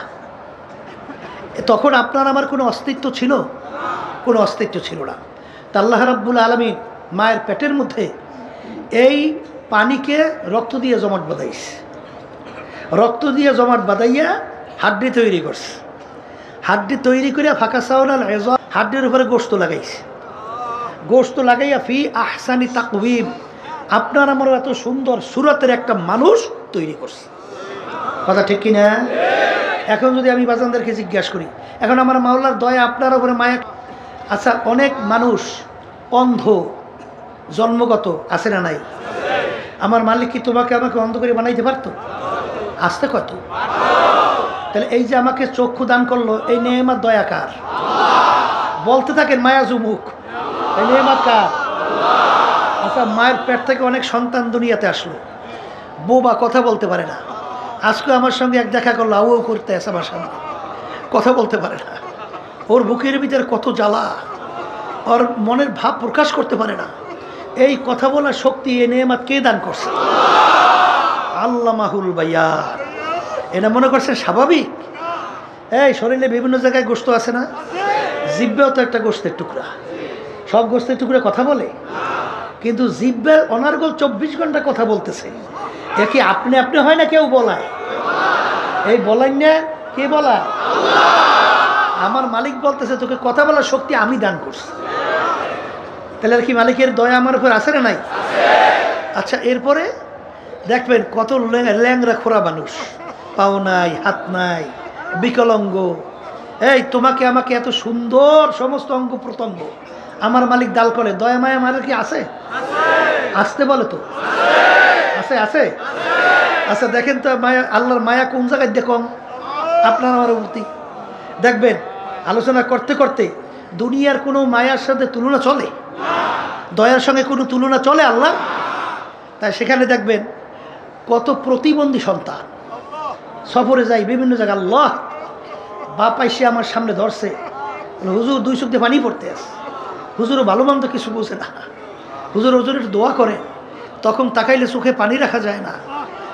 তখন আপনার আমার কোনো অস্তিত্ব ছিল? কোনো অস্তিত্ব ছিল না। তা আল্লাহ রাব্বুল আলামিন মায়ের পেটের মধ্যে এই পানিকে রক্ত দিয়ে জমাট বাঁধাইছে, রক্ত দিয়ে জমাট বাঁধাইয়া হাড্ডি তৈরি করছে। হাড্ডি তৈরি করে ফাঁকা চাউলাল এজম, হাড্ডির উপরে গোশত লাগাইছে। গোশত লাগাইয়া ফি আহসানি তাকওয়িম, আপনার আমার এত সুন্দর সুরতের একটা মানুষ তৈরি করছে। কথা ঠিক কিনা? এখন যদি আমি বাজানদেরকে জিজ্ঞাসা করি, এখন আমার মাওলার দয়া আপনার উপরে মায়া। আচ্ছা, অনেক মানুষ অন্ধ জন্মগত, আছে না নাই? আমার মালিক কি তোমাকে আমাকে অন্ধ করে বানাইতে পারতো? আসতে কত? তাহলে এই যে আমাকে চক্ষু দান করলো, এই নেয়ামত দয়া কার? বলতে থাকেন মায়াজু মুখ, এই নেয়ামত কার? আচ্ছা, মায়ের পেট থেকে অনেক সন্তান দুনিয়াতে আসলো, বোবা, কথা বলতে পারে না। আজকে আমার সঙ্গে এক দেখা করলো, আউ করতে আসে আমার সামনে, কথা বলতে পারে না। ওর বুকের ভিতরে কত জ্বালা, ওর মনের ভাব প্রকাশ করতে পারে না। এই কথা বলার শক্তি এ নেয়ামত কে দান করছে? আল্লামাহুল বায়ান। এটা মনে করছে স্বাভাবিক? এই শরীরে বিভিন্ন জায়গায় গোশত আছে না? জিহ্বাও তো একটা গোশতের টুকরা। সব গোশতের টুকরা কথা বলে, কিন্তু জিহ্বা অনার্গল 24 ঘন্টা কথা বলতেছে। এ কি আপনি হয় না কেউ বলায়? এই বলেন না, কে বলায়? আমার মালিক বলতেছে তোকে কথা বলার শক্তি আমি দান করছি। তাহলে আর কি মালিকের দয়া আমার উপর আছে না নাই? আচ্ছা, এরপরে দেখবেন কত ল্যাংরা খোরা মানুষ, পাও নাই, হাত নাই, বিকলাঙ্গ, এই তোমাকে আমাকে এত সুন্দর সমস্ত অঙ্গ প্রত্যঙ্গ আমার মালিক দাল করে, দয়া মায়া মানে কি আছে? আসতে বলে তো আছে আছে। আচ্ছা দেখেন তো মায়া, আল্লাহর মায়া কোন জায়গায় দেখুন আপনার আমার প্রতি। দেখবেন আলোচনা করতে করতে দুনিয়ার কোনো মায়ার সাথে তুলনা চলে? দয়ার সঙ্গে কোনো তুলনা চলে আল্লাহ? তাই সেখানে দেখবেন কত প্রতিবন্ধী সন্তান সফরে যায় বিভিন্ন জায়গায়, আল্লাহ বাপ আইসে আমার সামনে ধরছে, হুজুর দুই চোখ দিয়ে পানি পড়তে আসে, হুজুরও ভালো মন্দ কিছু বোঝে না, হুজুর হুজুর একটু দোয়া করে, তখন তাকাইলে চোখে পানি রাখা যায় না।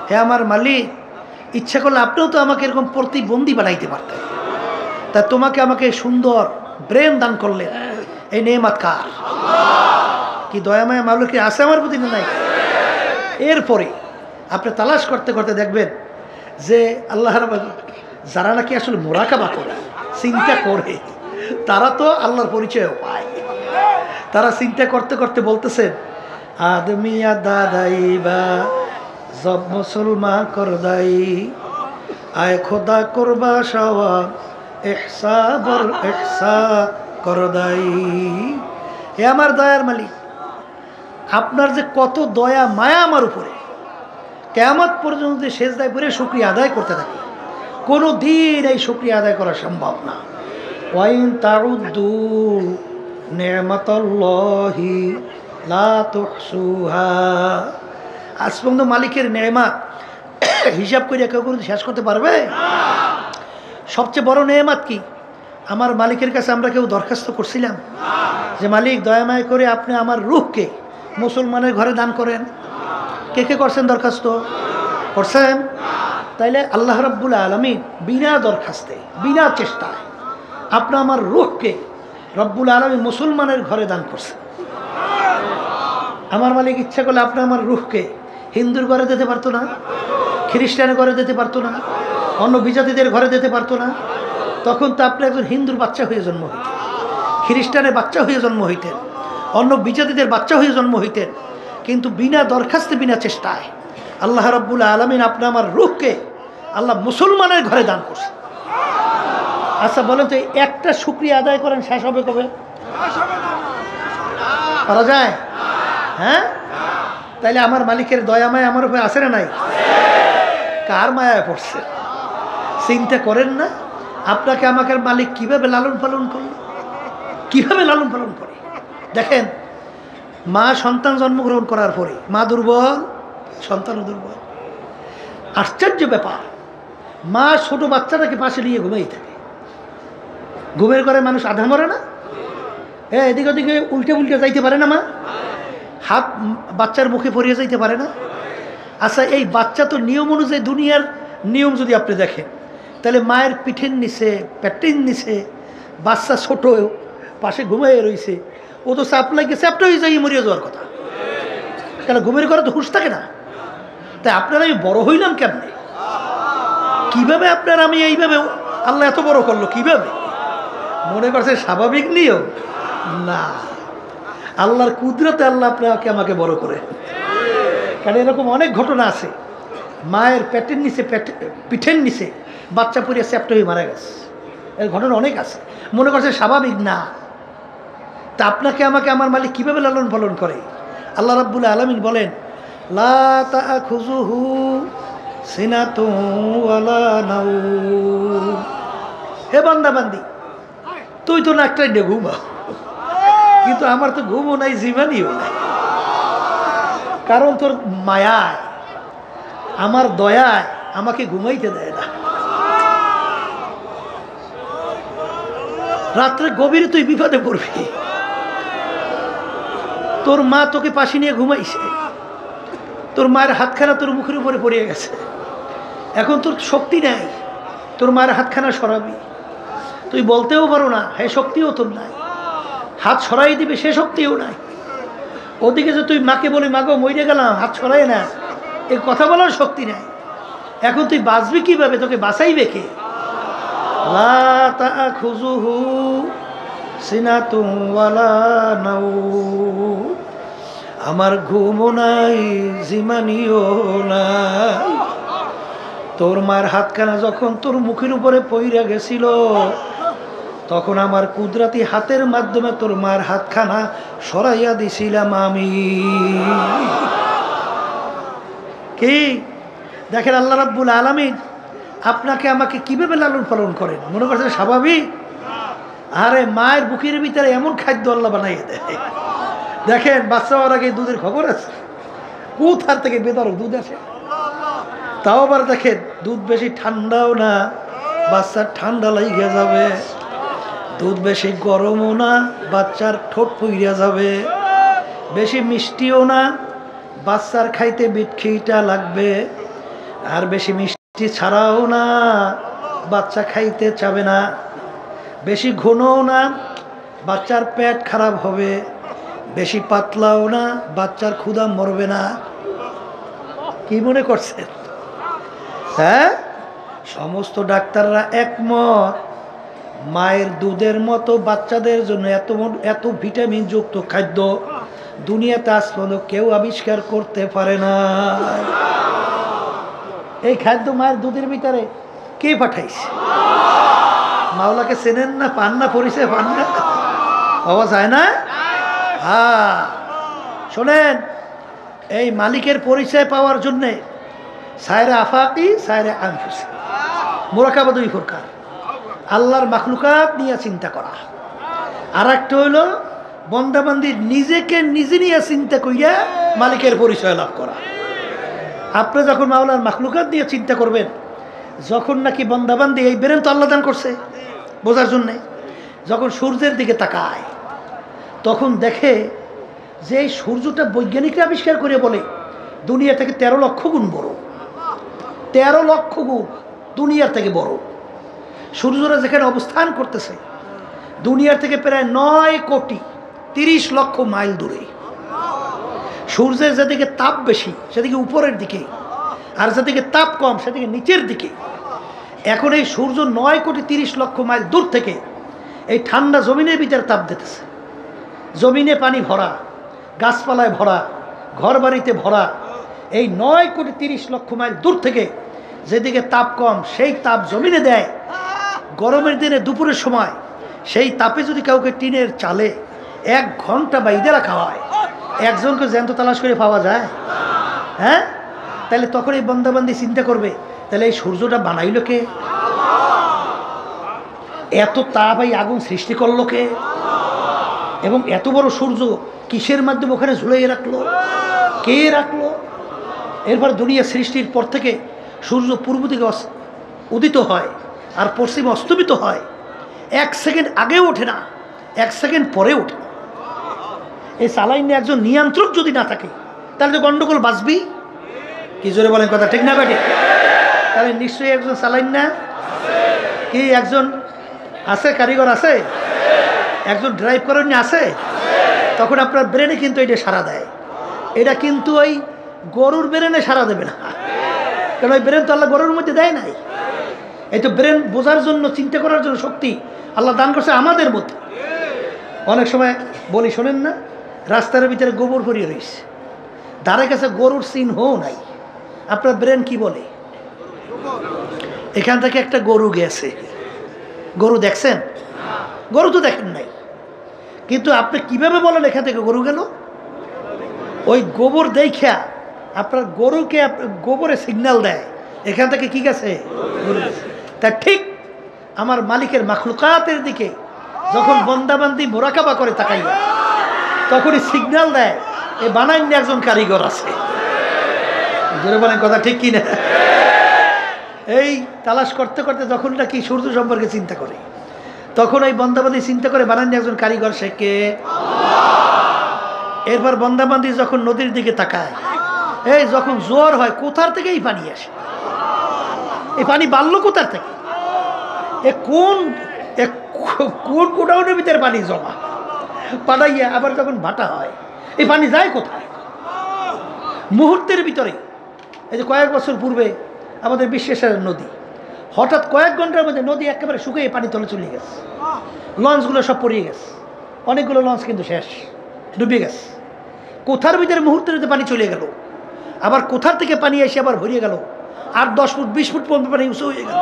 হে আমার মালিক, ইচ্ছা করলে আপনিও তো আমাকে এরকম প্রতিবন্ধী বানাইতে পারতেন, তা তোমাকে আমাকে সুন্দর ব্রেন দান করলেন, এই নেয়ামত কার? কি দয়াময় মামলা কি আছে আমার প্রতি? নাই। এরপরে আপনি তালাশ করতে করতে দেখবেন যে আল্লাহর যারা নাকি আসলে মোরাকাবা করে, চিন্তা করে, তারা তো আল্লাহর পরিচয় পায়। তারা চিন্তা করতে করতে বলতেছেন, আদমিয়া দাদাই বা জব মুসলমান করদাই আয় খোদা করবা সওয়া এহসা বর এহসা করদাই। হে আমার দয়ার মালিক, আপনার যে কত দয়া মায়া আমার উপরে, কিয়ামত পর্যন্ত সেজদায় পড়ে শুকরিয়া আদায় করতে থাকি, কোনো দিন এই শুকরিয়া আদায় করা সম্ভব না। ওয়াইন তাউদ্দু নি'মাতাল্লাহি লা তুহসুহা। আজ পর্যন্ত মালিকের নেয়ামত হিসাব করে কেউ কোনো শেষ করতে পারবে? সবচেয়ে বড় নেয়ামত কি? আমার মালিকের কাছে আমরা কেউ দরখাস্ত করছিলাম যে মালিক দয়াময় করে আপনি আমার রূহকে মুসলমানের ঘরে দান করেন? কে কে করছেন দরখাস্ত? করছেন? তাইলে আল্লাহ রাব্বুল আলামিন বিনা দরখাস্তে বিনা চেষ্টায় আপনি আমার রূহকে রব্বুল আলামিন মুসলমানের ঘরে দান করছেন। আমার মালিক ইচ্ছা করলে আপনি আমার রূহকে হিন্দুর ঘরে দিতে পারতো না? খ্রিস্টানের ঘরে দিতে পারতো না? অন্য বিজাতিদের ঘরে দিতে পারতো না? তখন তো আপনি একজন হিন্দুর বাচ্চা হয়ে জন্ম হইতেন, খ্রিস্টানের বাচ্চা হয়ে জন্ম হইতেন, অন্য বিজাতিদের বাচ্চা হয়ে জন্ম হইতেন। কিন্তু বিনা দরখাস্তে বিনা চেষ্টায় আল্লাহ রাব্বুল আলামিন আপনি আমার রূহকে আল্লাহ মুসলমানের ঘরে দান করছে। আচ্ছা বলেন তো, একটা শুকরিয়া আদায় করেন, শেষ হবে কবে? পারা যায়? হ্যাঁ? তাইলে আমার মালিকের দয়া মায়া আমার উপরে আছে না নাই? কার মায়ায় পড়ছে? চিন্তা করেন না আপনাকে আমাকে মালিক কিভাবে লালন পালন করলো, কিভাবে লালন পালন করে। দেখেন, মা সন্তান জন্মগ্রহণ করার পরে মা দুর্বল, সন্তানও দুর্বল। আশ্চর্য ব্যাপার, মা ছোট বাচ্চাটাকে পাশে নিয়ে ঘুমাই থাকে। ঘুমের ঘরে মানুষ আধা মরে না? এদিকে ওদিকে উল্টে উল্টে যাইতে পারে না? মা হাত বাচ্চার মুখে পড়িয়ে যাইতে পারে না? আচ্ছা, এই বাচ্চা তো নিয়ম অনুযায়ী, দুনিয়ার নিয়ম যদি আপনি দেখেন, তাহলে মায়ের পিঠের নিচে পেটের নিচে বাচ্চা ছোট পাশে ঘুমাইয়ে রয়েছে, ও তো চাপ লাগে চ্যাপটা হয়ে যায়, মরিয়ে যাওয়ার কথা। তাহলে ঘুমের ঘরে তো হুঁশ থাকে না। তাই আপনারা আমি বড় হইলাম কেমনে? কিভাবে আপনার আমি এইভাবে আল্লাহ এত বড় করলো কিভাবে? মনে করছে স্বাভাবিক নিয়ম না, আল্লাহর কুদরতে আল্লাহ আপনাকে আমাকে বড় করে। কারণ এরকম অনেক ঘটনা আছে, মায়ের পেটের নিচে পিঠের নিচে বাচ্চা পড়িয়া চ্যাপ্টা হয়ে মারা গেছে। এর ঘটনা অনেক আছে, মনে করছে স্বাভাবিক না। তা আপনাকে আমাকে আমার মালিক কিভাবে লালন পালন করে? আল্লাহ রাব্বুল আলামিন বলেন, লা তাখুযুহু সিনাতুন ওয়ালা নাওম। হে বান্দা বান্দি, তুই তো না একটা ঘুমা, কিন্তু আমার তো ঘুমও নাই, জীবনীও নাই। কারণ তোর মায়ায়, আমার দয়ায় আমাকে ঘুমাইতে দেয় না। রাত্রে গভীরে তুই বিপদে পড়বি, তোর মা তোকে পাশে নিয়ে ঘুমাইছে, তোর মায়ের হাতখানা তোর মুখের উপরে পড়িয়ে গেছে, এখন তোর শক্তি নাই, তোর মায়ের হাতখানা সরাবি, তুই বলতেও পারো না, হ্যাঁ শক্তিও তোর নাই, হাত সরাই দিবে সে শক্তিও নাই। ওদিকে যে তুই মাকে বলি মাগো মরে গেলাম, হাত সরাই না, এই কথা বলার শক্তি নাই। এখন তুই বাঁচবি কিভাবে? তোকে বাঁচাইবে কে? লা তাখুযুহু সিনাতুন ওয়ালা নাওম। আমার ঘুমও নাই, জিমানিও নাই। তোর মার হাতখানা যখন তোর মুখের উপরে পইরা গেছিল, তখন আমার কুদরতি হাতের মাধ্যমে তোর মার হাতখানা সরাইয়া দিছিলাম আমি। কি দেখেন আল্লাহ রাব্বুল আলামিন আপনাকে আমাকে কিভাবে লালন পালন করেন, মনে করছেন স্বাভাবিক? আরে মায়ের বুকের ভিতরে এমন খাদ্য আল্লাহ বানাইয়ে দেয়। দেখেন বাচ্চা হওয়ার আগে দুধের খবর আছে, কোথার থেকে বেদরক দুধ আসে। তাও আবার দেখেন দুধ বেশি ঠান্ডাও না, বাচ্চার ঠান্ডা লাগিয়ে যাবে। দুধ বেশি গরমও না, বাচ্চার ঠোঁট পুইরা যাবে। বেশি মিষ্টিও না, বাচ্চার খাইতে বিটখিটা লাগবে। আর বেশি মিষ্টি ছাড়াও না, বাচ্চা খাইতে চাবে না। বেশি ঘনও না, বাচ্চার পেট খারাপ হবে। বেশি পাতলাও না, বাচ্চার ক্ষুধা মরবে না। কি মনে করছেন? হ্যাঁ, সমস্ত ডাক্তাররা একমত, মায়ের দুধের মতো বাচ্চাদের জন্য এত ভিটামিন যুক্ত খাদ্য দুনিয়াতে আজ পর্যন্ত কেউ আবিষ্কার করতে পারে না। এই খাদ্য মায়ের দুধের ভিতরে কে পাঠাইছে? মাওলাকে চেনেন না, পান না, পরিচয় পান না, পাওয়া যায় না। হ্যাঁ শোনেন, এই মালিকের পরিচয় পাওয়ার জন্যে সায়রে আফাকি সায়রে আনফুসি মোরাকাবা দুই প্রকার। আল্লাহর মাখলুকাত নিয়ে চিন্তা করা, আর একটা হইল বন্দাবান্দির নিজেকে নিজে নিয়ে চিন্তা করিয়া মালিকের পরিচয় লাভ করা। আপনি যখন মাওলার মাখলুকাত নিয়ে চিন্তা করবেন, যখন নাকি বন্দাবান্দি এই বেরেন তো আল্লাহ দান করছে বোঝার জন্যে, যখন সূর্যের দিকে তাকায় তখন দেখে যে এই সূর্যটা বৈজ্ঞানিকরা আবিষ্কার করে বলে দুনিয়া থেকে 13 লক্ষ গুণ বড়। 13 লক্ষ গুণ দুনিয়ার থেকে বড়। সূর্যরা যেখানে অবস্থান করতেছে দুনিয়ার থেকে প্রায় 9,30,00,000 মাইল দূরে। সূর্যের যেদিকে তাপ বেশি সেদিকে উপরের দিকে, আর যেদিকে তাপ কম সেদিকে নিচের দিকে। এখন এই সূর্য 9,30,00,000 মাইল দূর থেকে এই ঠান্ডা জমিনের ভিতরে তাপ দিতেছে। জমিনে পানি ভরা, গাছপালায় ভরা, ঘর বাড়িতে ভরা। এই 9,30,00,000 মাইল দূর থেকে যেদিকে তাপ কম সেই তাপ জমিনে দেয়। গরমের দিনে দুপুরের সময় সেই তাপে যদি কাউকে টিনের চালে 1 ঘন্টা বাইরে রাখা হয়, একজনকে জ্যান্ত তালাশ করে পাওয়া যায়? হ্যাঁ, তাহলে তখন এই বন্দাবান্দি চিন্তা করবে, তাহলে এই সূর্যটা বানাইল কে? এত তাপ এই আগুন সৃষ্টি করলো কে? এবং এত বড় সূর্য কিসের মাধ্যমে ওখানে ঝুলিয়ে রাখলো? কে রাখলো? এরপর দুনিয়া সৃষ্টির পর থেকে সূর্য পূর্ব দিকে উদিত হয় আর পশ্চিমে অস্তমিত হয়। 1 সেকেন্ড আগে ওঠে না, 1 সেকেন্ড পরে ওঠে। এই চালাইনে একজন নিয়ন্ত্রক যদি না থাকে তাহলে তো গন্ডগোল বাঁচবি। কি জোরে বলেন কথা ঠিক না বেটি? তাহলে নিশ্চয়ই একজন চালাইন না, কি একজন আছে, কারিগর আছে, একজন ড্রাইভ করেন আছে। তখন আপনার ব্রেনে কিন্তু এটা সাড়া দেয়। এটা কিন্তু ওই গরুর ব্রেনে সাড়া দেবে না, কারণ ওই ব্রেন তো আল্লাহ গরুর মধ্যে দেয় নাই। এই তো ব্রেন বোঝার জন্য, চিন্তা করার জন্য শক্তি আল্লাহ দান করছে আমাদের মধ্যে। অনেক সময় বলি শোনেন না, রাস্তার ভিতরে গোবর ভরিয়ে রয়েছে, ধারে কাছে গরুর চিহ্ন নাই। আপনার ব্রেন কি বলে? এখান থেকে একটা গরু গেছে। গরু দেখছেন? গরু তো দেখেন নাই, কিন্তু আপনি কিভাবে বলেন এখান থেকে গরু গেল? ওই গোবর দেখা আপনার গরুকে গোবরে সিগন্যাল দেয় এখান থেকে কি গেছে, গরু গেছে। তা ঠিক আমার মালিকের মাখলুকাতের দিকে যখন বন্দাবান্দি মোরাকাবা করে তাকাইয়া, তখনই সিগন্যাল দেয় এই বানাইন একজন কারিগর আছে। জোরে বলেন কথা ঠিক কি না? এই তালাশ করতে করতে যখন নাকি সূর্য সম্পর্কে চিন্তা করে, তখন ওই বন্দাবান্দি চিন্তা করে বানাইন একজন কারিগর, সে কে? এরপর বন্দাবান্দি যখন নদীর দিকে তাকায়, এই যখন জোয়ার হয় কোথার থেকে এই পানি আসে? এই পানি বাড়লো কোথার থেকে? কোন গোডাউনের ভিতরে পানি জমা পাঠাইয়া আবার যখন ভাটা হয় এই পানি যায় কোথায়? মুহূর্তের ভিতরে। এই যে কয়েক বছর পূর্বে আমাদের বিশ্বেশ্বরের নদী, হঠাৎ কয়েক ঘন্টার মধ্যে নদী একেবারে শুকিয়ে পানি তলে চলে গেছে। লঞ্চগুলো সব পড়িয়ে গেছে, অনেকগুলো লঞ্চ কিন্তু শেষ, ডুবে গেছে। কোথার ভিতরে মুহূর্তের ভিতরে পানি চলে গেল, আবার কোথার থেকে পানি এসে আবার ভরিয়ে গেল, আর 10 ফুট 20 ফুট পর্যন্ত পানি উঁচু হয়ে গেল।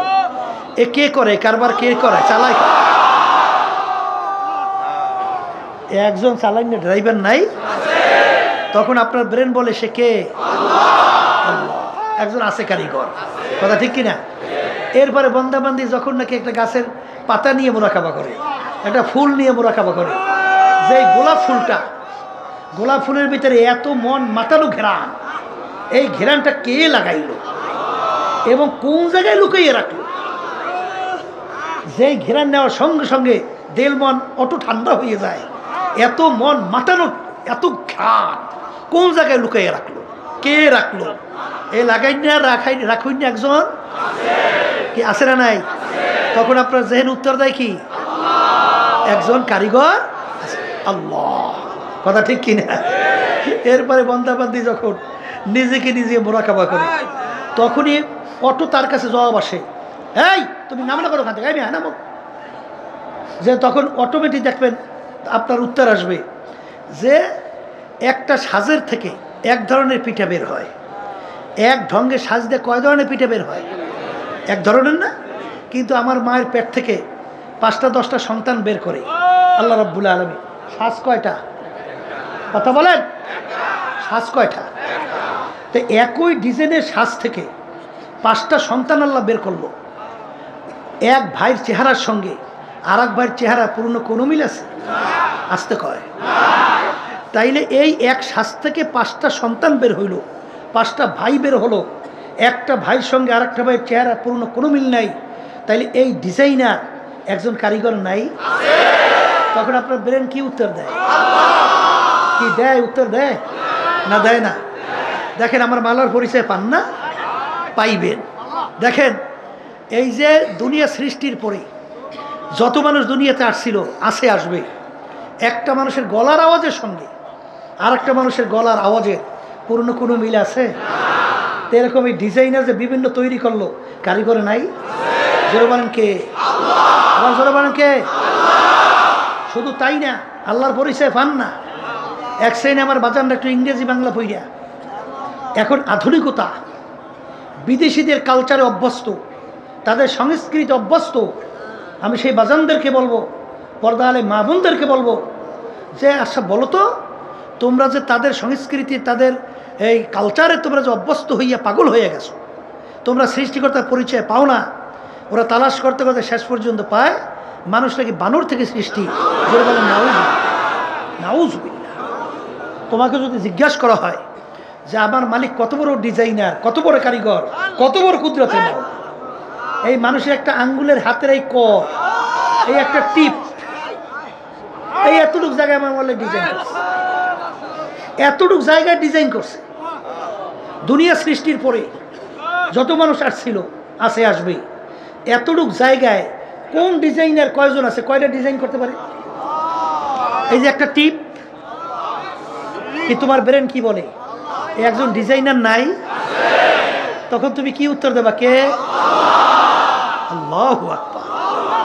এ কে করে কারবার? কে করে? চালায়? একজন চালান না, ড্রাইভার নাই, তখন আপনার ব্রেন বলে সে কে? আল্লাহ। একজন আছে কারিগর, কথা ঠিক কিনা? এরপরে বন্দাবান্দি যখন নাকি একটা গাছের পাতা নিয়ে মোরাকাবা করে, একটা ফুল নিয়ে মোরাকাবা করে, যে গোলাপ ফুলটা, গোলাপ ফুলের ভিতরে এত মন মাতানো ঘেরান, এই ঘেরানটা কে লাগাইলো এবং কোন জায়গায় লুকিয়ে রাখলো? যেই ঘেরান নেওয়ার সঙ্গে সঙ্গে দেল মন অত ঠান্ডা হয়ে যায়, এত মন মাতানো, এত ঘ্রাণ কোন জায়গায় লুকিয়ে রাখলো, কে রাখলো? এই লাগাই না রাখুন না একজন কি আছে না নাই? তখন আপনার জেহেন উত্তর দেয় কি? একজন কারিগর আল্লাহ, কথা ঠিক কিনা? এরপরে বন্দাবান্দি যখন নিজেকে নিজে মোরাকাবা করে, তখনই অটো তার কাছে জবাব আসে, এই তুমি নাম না করো ওখান থেকে, আমি হ্যাঁ নামো। যে তখন অটোমেটিক দেখবেন আপনার উত্তর আসবে যে একটা সাজের থেকে এক ধরনের পিঠা বের হয়। এক ঢঙ্গে সাজ দিয়ে কয় ধরনের পিঠা বের হয়? এক ধরনের না? কিন্তু আমার মায়ের পেট থেকে 5টা 10টা সন্তান বের করে আল্লাহ রাব্বুল আলামিন। সাজ কয়টা? কথা বলেন, সাজ কয়টা? তো একই ডিজাইনের সাজ থেকে 5টা সন্তান আল্লাহ বের করলো। এক ভাইয়ের চেহারার সঙ্গে আর এক ভাইয়ের চেহারা পুরনো কোনো মিল আছে? আসতে কয়। তাইলে এই এক সাজ থেকে 5টা সন্তান বের হইল, 5টা ভাই বের হলো, একটা ভাইয়ের সঙ্গে আর একটা ভাইয়ের চেহারা পুরনো কোনো মিল নাই। তাইলে এই ডিজাইনার একজন কারিগর নাই? তখন আপনার ব্রেন কি উত্তর দেয়? কি দেয়? উত্তর দেয় না দেয় না? দেখেন আমার মালার পরিচয় পান না? পাইবেন। দেখেন এই যে দুনিয়া সৃষ্টির পরে যত মানুষ দুনিয়াতে আসছিল, আসে, আসবে, একটা মানুষের গলার আওয়াজের সঙ্গে আর একটা মানুষের গলার আওয়াজের পুরনো কোনো মিল আছে? তো এরকম এই ডিজাইনার যে বিভিন্ন তৈরি করলো, কারিগর নাই? জোরে বলেন কে? আবার জোরে বলেন কে? শুধু তাই না, আল্লাহর পরিচয় পান না। এক শ্রেণী আমার বাজানরা একটু ইংরেজি বাংলা পড়িয়া এখন আধুনিকতা, বিদেশিদের কালচারে অভ্যস্ত, তাদের সংস্কৃতি অভ্যস্ত। আমি সেই বাজানদেরকে বলবো, পর্দা আলে মা বোনদেরকে বলবো যে আচ্ছা বলো তো, তোমরা যে তাদের সংস্কৃতি, তাদের এই কালচারে তোমরা যে অভ্যস্ত হইয়া পাগল হয়ে গেছো, তোমরা সৃষ্টিকর্তার পরিচয় পাও না। ওরা তালাশ করতে করতে শেষ পর্যন্ত পায় মানুষটাকে বানর থেকে সৃষ্টি। যেটা বলেন নাউজুবিল্লাহ। তোমাকে যদি জিজ্ঞাসা করা হয় যে আমার মালিক কত বড় ডিজাইনার, কত বড় কারিগর, কত বড় কুদরতের মালিক, এই মানুষের একটা আঙ্গুলের হাতের এই কর, এই একটা টিপ, এই এতটুকু জায়গায় আমার বলে ডিজাইন করছে, এতটুকু জায়গায় ডিজাইন করছে। দুনিয়া সৃষ্টির পরে যত মানুষ আসছিল, আসে, আসবে, এতটুকু জায়গায় কোন ডিজাইনার কয়জন আছে? কয়টা ডিজাইন করতে পারে? এই যে একটা টিপ, কি তোমার ব্রেন কি বলে? একজন ডিজাইনার নাই? তখন তুমি কি উত্তর দেবা? কে? আল্লাহু আকবার।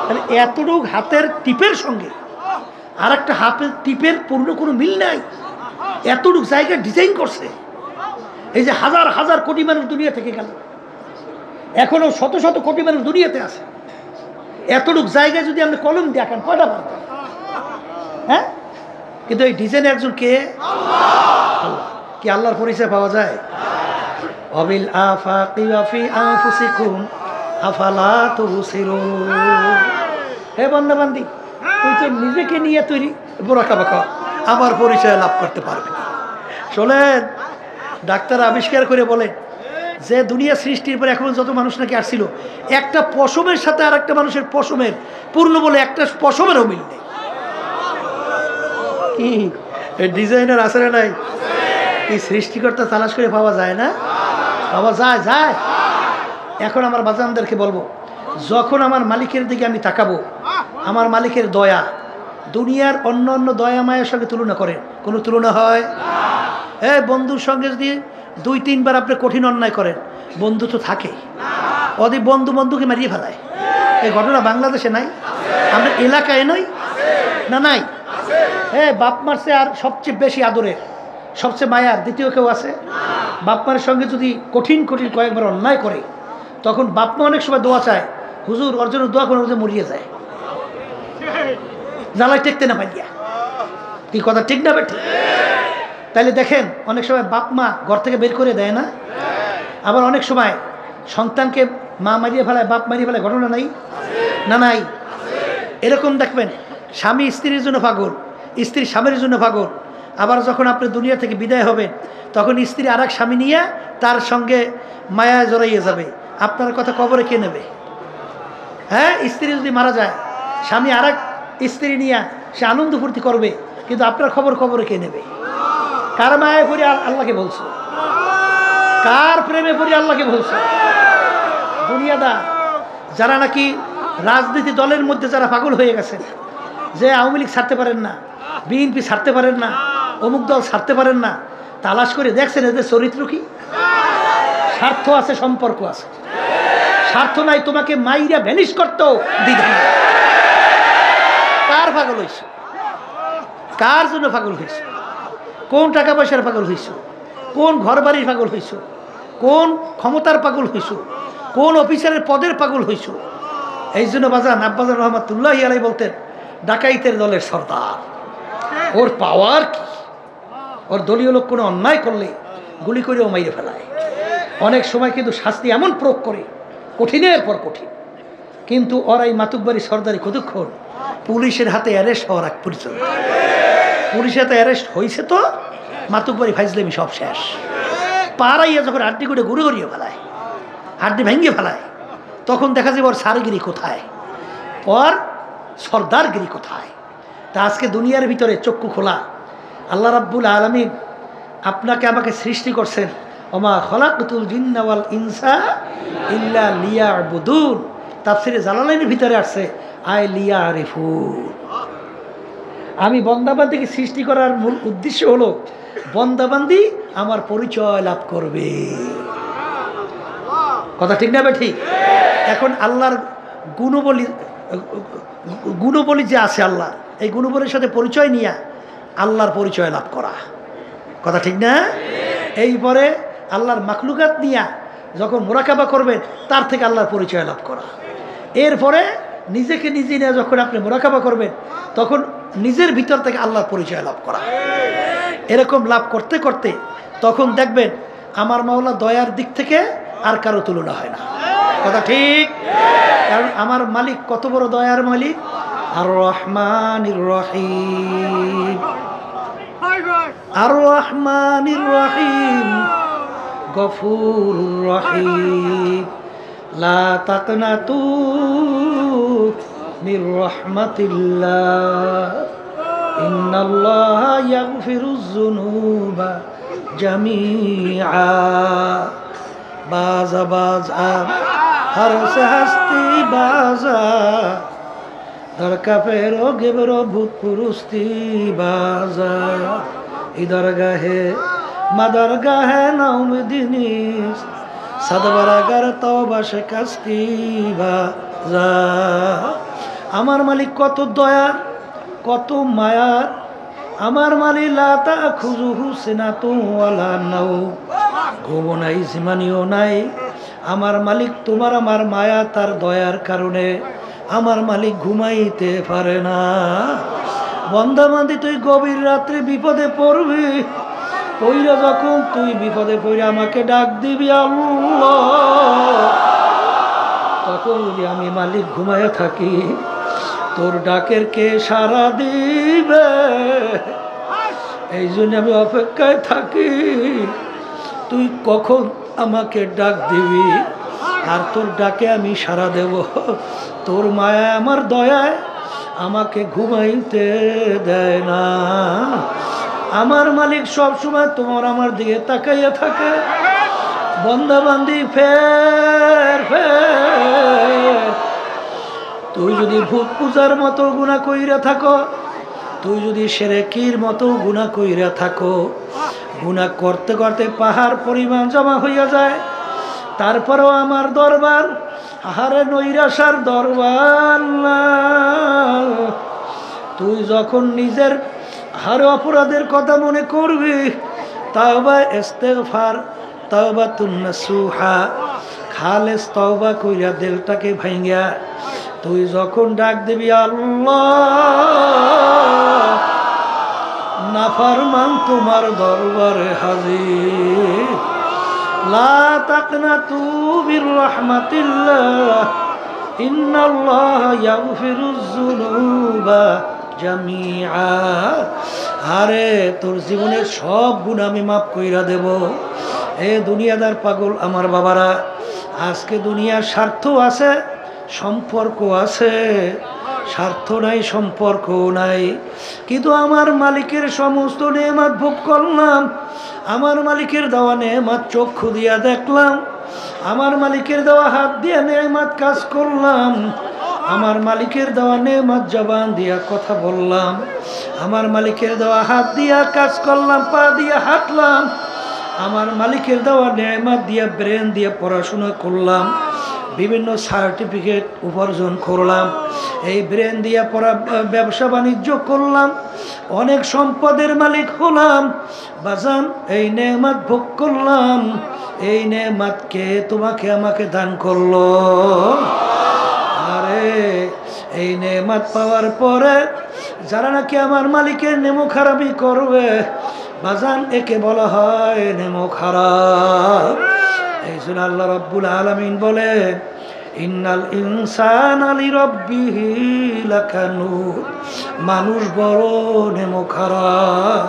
তাহলে এতটুকু হাতের টিপের সঙ্গে আর একটা হাতের টিপের পূর্ণ কোনো মিল নাই, এতটুকু জায়গায় ডিজাইন করছে। এই যে হাজার হাজার কোটি মানুষ দুনিয়া থেকে গেল, এখনো শত শত কোটি মানুষ দুনিয়াতে আছে, এতটুকু জায়গায় যদি আপনি কলম দেখেন কয়টা পারবেন? হ্যাঁ, কিন্তু এই ডিজাইন একজন কে? আল্লাহ। কি আল্লাহর পরিচয় পাওয়া যায়? অবিল আফাকি ওয়া ফি আনফুসিকুম আফালা তুবসিরুন। হে বান্দাবান্দি, তুই তো নিজেকে নিয়ে তৈরি বোরাকাবাকা আমার পরিচয় লাভ করতে পারবি না। শোনেন, ডাক্তার আবিষ্কার করে বলে যে দুনিয়া সৃষ্টির পরে এখন যত মানুষ নাকি আসছিল, একটা পশমের সাথে আর একটা মানুষের পশমের পূর্ণ বলে একটা পশমেরও মিল নেই। কি ডিজাইনার আছে না নাই? এই সৃষ্টিকর্তা তালাশ করে পাওয়া যায় না? পাওয়া যায়, যায়। এখন আমার বাজানদেরকে বলবো, যখন আমার মালিকের দিকে আমি তাকাবো, আমার মালিকের দয়া দুনিয়ার অন্য অন্য দয়া মায়ের সঙ্গে তুলনা করেন, কোনো তুলনা হয়? বন্ধুর সঙ্গে যদি 2-3 বার আপনি কঠিন অন্যায় করেন, বন্ধু তো থাকে, অদি বন্ধু বন্ধুকে মারিয়ে ফেলায়। এই ঘটনা বাংলাদেশে নাই? আমরা এলাকায় নই না? নাই? বাপ মারছে আর সবচেয়ে বেশি আদরের, সবচেয়ে মায়ার দ্বিতীয় কেউ আছে? বাপ মায়ের সঙ্গে যদি কঠিন কঠিন কয়েকবার অন্যায় করে, তখন বাপ মা অনেক সময় দোয়া চায়, হুজুর অর্জনের দোয়া করে মরিয়ে যায়, জ্বালায় টেকতে না পারিয়া। কি কথা ঠিক না বেঠিক? তাহলে দেখেন অনেক সময় বাপ মা ঘর থেকে বের করে দেয় না, আবার অনেক সময় সন্তানকে মা মারিয়ে ফেলায়, বাপ মারিয়ে ফেলায়, ঘটনা নাই না? নাই। এরকম দেখবেন স্বামী স্ত্রীর জন্য পাগল, স্ত্রী স্বামীর জন্য পাগল। আবার যখন আপনি দুনিয়া থেকে বিদায় হবেন তখন স্ত্রী আর এক স্বামী নিয়ে তার সঙ্গে মায়া জড়াইয়ে যাবে। আপনার কথা কবরে কে নেবে? হ্যাঁ, স্ত্রী যদি মারা যায় স্বামী আর এক স্ত্রী নিয়ে সে আনন্দ ফুর্তি করবে, কিন্তু আপনার খবর কবরে কে নেবে? কার মায়ায় পড়ে আল্লাহকে বলছো? কার প্রেমে পড়ে আল্লাহকে বলছো? দুনিয়াদার যারা নাকি রাজনীতি দলের মধ্যে যারা পাগল হয়ে গেছেন, যে আওয়ামী লীগ ছাড়তে পারেন না, বিএনপি ছাড়তে পারেন না, অমুক দল ছাড়তে পারেন না, তালাশ করে দেখছেন এদের চরিত্র কি? স্বার্থ আছে, সম্পর্ক আছে। স্বার্থ নাই, তোমাকে মাইরা ভ্যানিশ করতেও দ্বিধা নাই। কার পাগল হয়েছে? কার জন্য পাগল হয়েছে? কোন টাকা পয়সার পাগল হয়েছ? কোন ঘর বাড়ির পাগল হয়েছ? কোন ক্ষমতার পাগল হয়েছ? কোন অফিসারের পদের পাগল হয়েছ? এই জন্য বাজান আব্বাজান রহমাতুল্লাহি আলাইহি বলতেন, ডাকাইতের দলের সর্দার, ওর পাওয়ার কি? ওর দলীয় লোক কোনো অন্যায় করলে গুলি করেও মাইরে ফেলায়। অনেক সময় কিন্তু শাস্তি এমন প্রয়োগ করে, কঠিনের পর কঠিন। কিন্তু ওরা এই মাতুকবাড়ি সর্দারি কতক্ষণ? পুলিশের হাতে অ্যারেস্ট হওয়ার আগ পর্যন্ত। পুলিশের হাতে অ্যারেস্ট হয়েছে তো মাতুকবাড়ি ফাইজলামি সব শেষ। পাড়াইয়া যখন হাড্ডি করে ঘুরে ঘুরিয়ে ফেলায়, হাড্ডি ভেঙে ফেলায়, তখন দেখা যায় ওর সারগিরি কোথায়, ওর সর্দারগিরি কোথায়। তা আজকে দুনিয়ার ভিতরে চক্ষু খোলা। আল্লাহ রাব্বুল আলামিন আপনাকে আমাকে সৃষ্টি করছেন, ওমা খলাকতুল জিন্না ওয়াল ইনসা ইল্লা লিয়াবুদুন। তাফসীরে জালালাইনের ভিতরে আসছে আই লিয়ারিফুন। আমি বন্দাবান্দিকে সৃষ্টি করার মূল উদ্দেশ্য হলো বন্দাবান্দি আমার পরিচয় লাভ করবে। কথা ঠিক না ঠিক? এখন আল্লাহর গুণবলী যে আছে আল্লাহ, এই গুণবলীর সাথে পরিচয় নিয়ে আল্লাহর পরিচয় লাভ করা। কথা ঠিক না? এইপরে আল্লাহর মাখলুকাত নিয়ে যখন মুরাকাবা করবেন তার থেকে আল্লাহর পরিচয় লাভ করা। এরপরে নিজেকে নিজে নিয়ে যখন আপনি মুরাকাবা করবেন তখন নিজের ভিতর থেকে আল্লাহর পরিচয় লাভ করা। এরকম লাভ করতে করতে তখন দেখবেন আমার মাওলা দয়ার দিক থেকে আর কারো তুলনা হয় না। কথা ঠিক? কারণ আমার মালিক কত বড় দয়ার মালিক, আর রহমানির রহিম, আর রহমানির রহিম, গফুরুর রহিম, লা তাকনাতু মির রাহমাতিল্লাহ, ইন্নাল্লাহা ইয়াগফিরুয যুনুবা জামিআ। বাজা বাজা हर से हस्ती बाजा दरका फेरो गेबरो भूत पुरुस्ती बाजा इधर गहे मदर गहे नौमदिनीस सदबरागर तौबा शिकस्ती बाजा। আমার মালিক কত দয়ার, কত মায়ার। আমার মালিক লা তাখুযুহু সিনাতুন ওয়ালা নাওম, ঘুমও নাই জিমানিও নাই। আমার মালিক তোমার আমার মায়া তার দয়ার কারণে আমার মালিক ঘুমাইতে পারে না। বন্দাবান্দি তুই গভীর রাত্রে বিপদে পড়বি, পইরা যখন তুই বিপদে পড়ে আমাকে ডাক দিবি আল্লাহ, তখন যদি আমি মালিক ঘুমায় থাকি তোর ডাকের কে সাড়া দিবে? এই জন্য আমি অপেক্ষায় থাকি তুই কখন আমাকে ডাক দিবি, আর তোর ডাকে আমি সাড়া দেব। তোর মায়া আমার দয়ায় আমাকে ঘুমাইতে দেয় না। আমার মালিক সব সময় তোমার আমার দিকে তাকাইয়া থাকে। বন্দাবান্দি ফের ফের, তুই যদি ভূত পূজার মতো গুনাহ কইরা থাকো, তুই যদি শিরকির মতো গুনাহ কইরা থাকো, গুনাহ করতে করতে পাহাড় পরিমাণ জমা হইয়া যায়, তারপরেও আমার দরবার আহারে নৈরাশার দরবার না। তুই যখন নিজের হারে অপরাধের কথা মনে করবি, তাওবা ইস্তেগফার তাওবাতুন নাসুহা, খালেস তওবা কইরা দিলটাকে ভাঙিয়া তুই যখন ডাক দিবি আল্লাহ, ফরমান তোমার দরবারে হাজির। লা তাকনাতু বির রাহমাতিল্লাহ ইন্নাল্লাহা ইয়াগফিরুয যুনুবা জামিআ। আরে তোর জীবনের সব গুনাহ আমি মাফ কইরা দেব। এ দুনিয়াদার পাগল আমার বাবারা, আজকে দুনিয়ার স্বার্থ আছে, সম্পর্ক আছে, স্বার্থ নাই, সম্পর্ক নাই, কিন্তু আমার মালিকের সমস্ত নেয়ামত ভোগ করলাম, আমার মালিকের দেওয়া নেয়ামত চক্ষু দিয়া দেখলাম, আমার মালিকের দেওয়া হাত দিয়া নেয়ামত কাজ করলাম, আমার মালিকের দেওয়া নেয়ামত জবান দিয়া কথা বললাম, আমার মালিকের দেওয়া হাত দিয়া কাজ করলাম, পা দিয়া হাঁটলাম, আমার মালিকের দেওয়া নেয়ামত দিয়া ব্রেন দিয়ে পড়াশোনা করলাম, বিভিন্ন সার্টিফিকেট উপার্জন করলাম, এই ব্রেন দিয়া পড়া ব্যবসা বাণিজ্য করলাম, অনেক সম্পদের মালিক হলাম। বাজান, এই নেয়ামত ভোগ করলাম, এই নেয়ামতকে তোমাকে আমাকে দান করলো। আরে এই নেয়ামত পাওয়ার পরে যারা নাকি আমার মালিকের নেমো খারাপই করবে, বাজান, একে বলা হয় নেমো খারাপ। এই জন্য আল্লাহ রাব্বুল আলামিন বলেন, ইন্নাল ইনসানা লিরাব্বিহি লাকানুদ, মানুষ বড় নেমো খারাপ।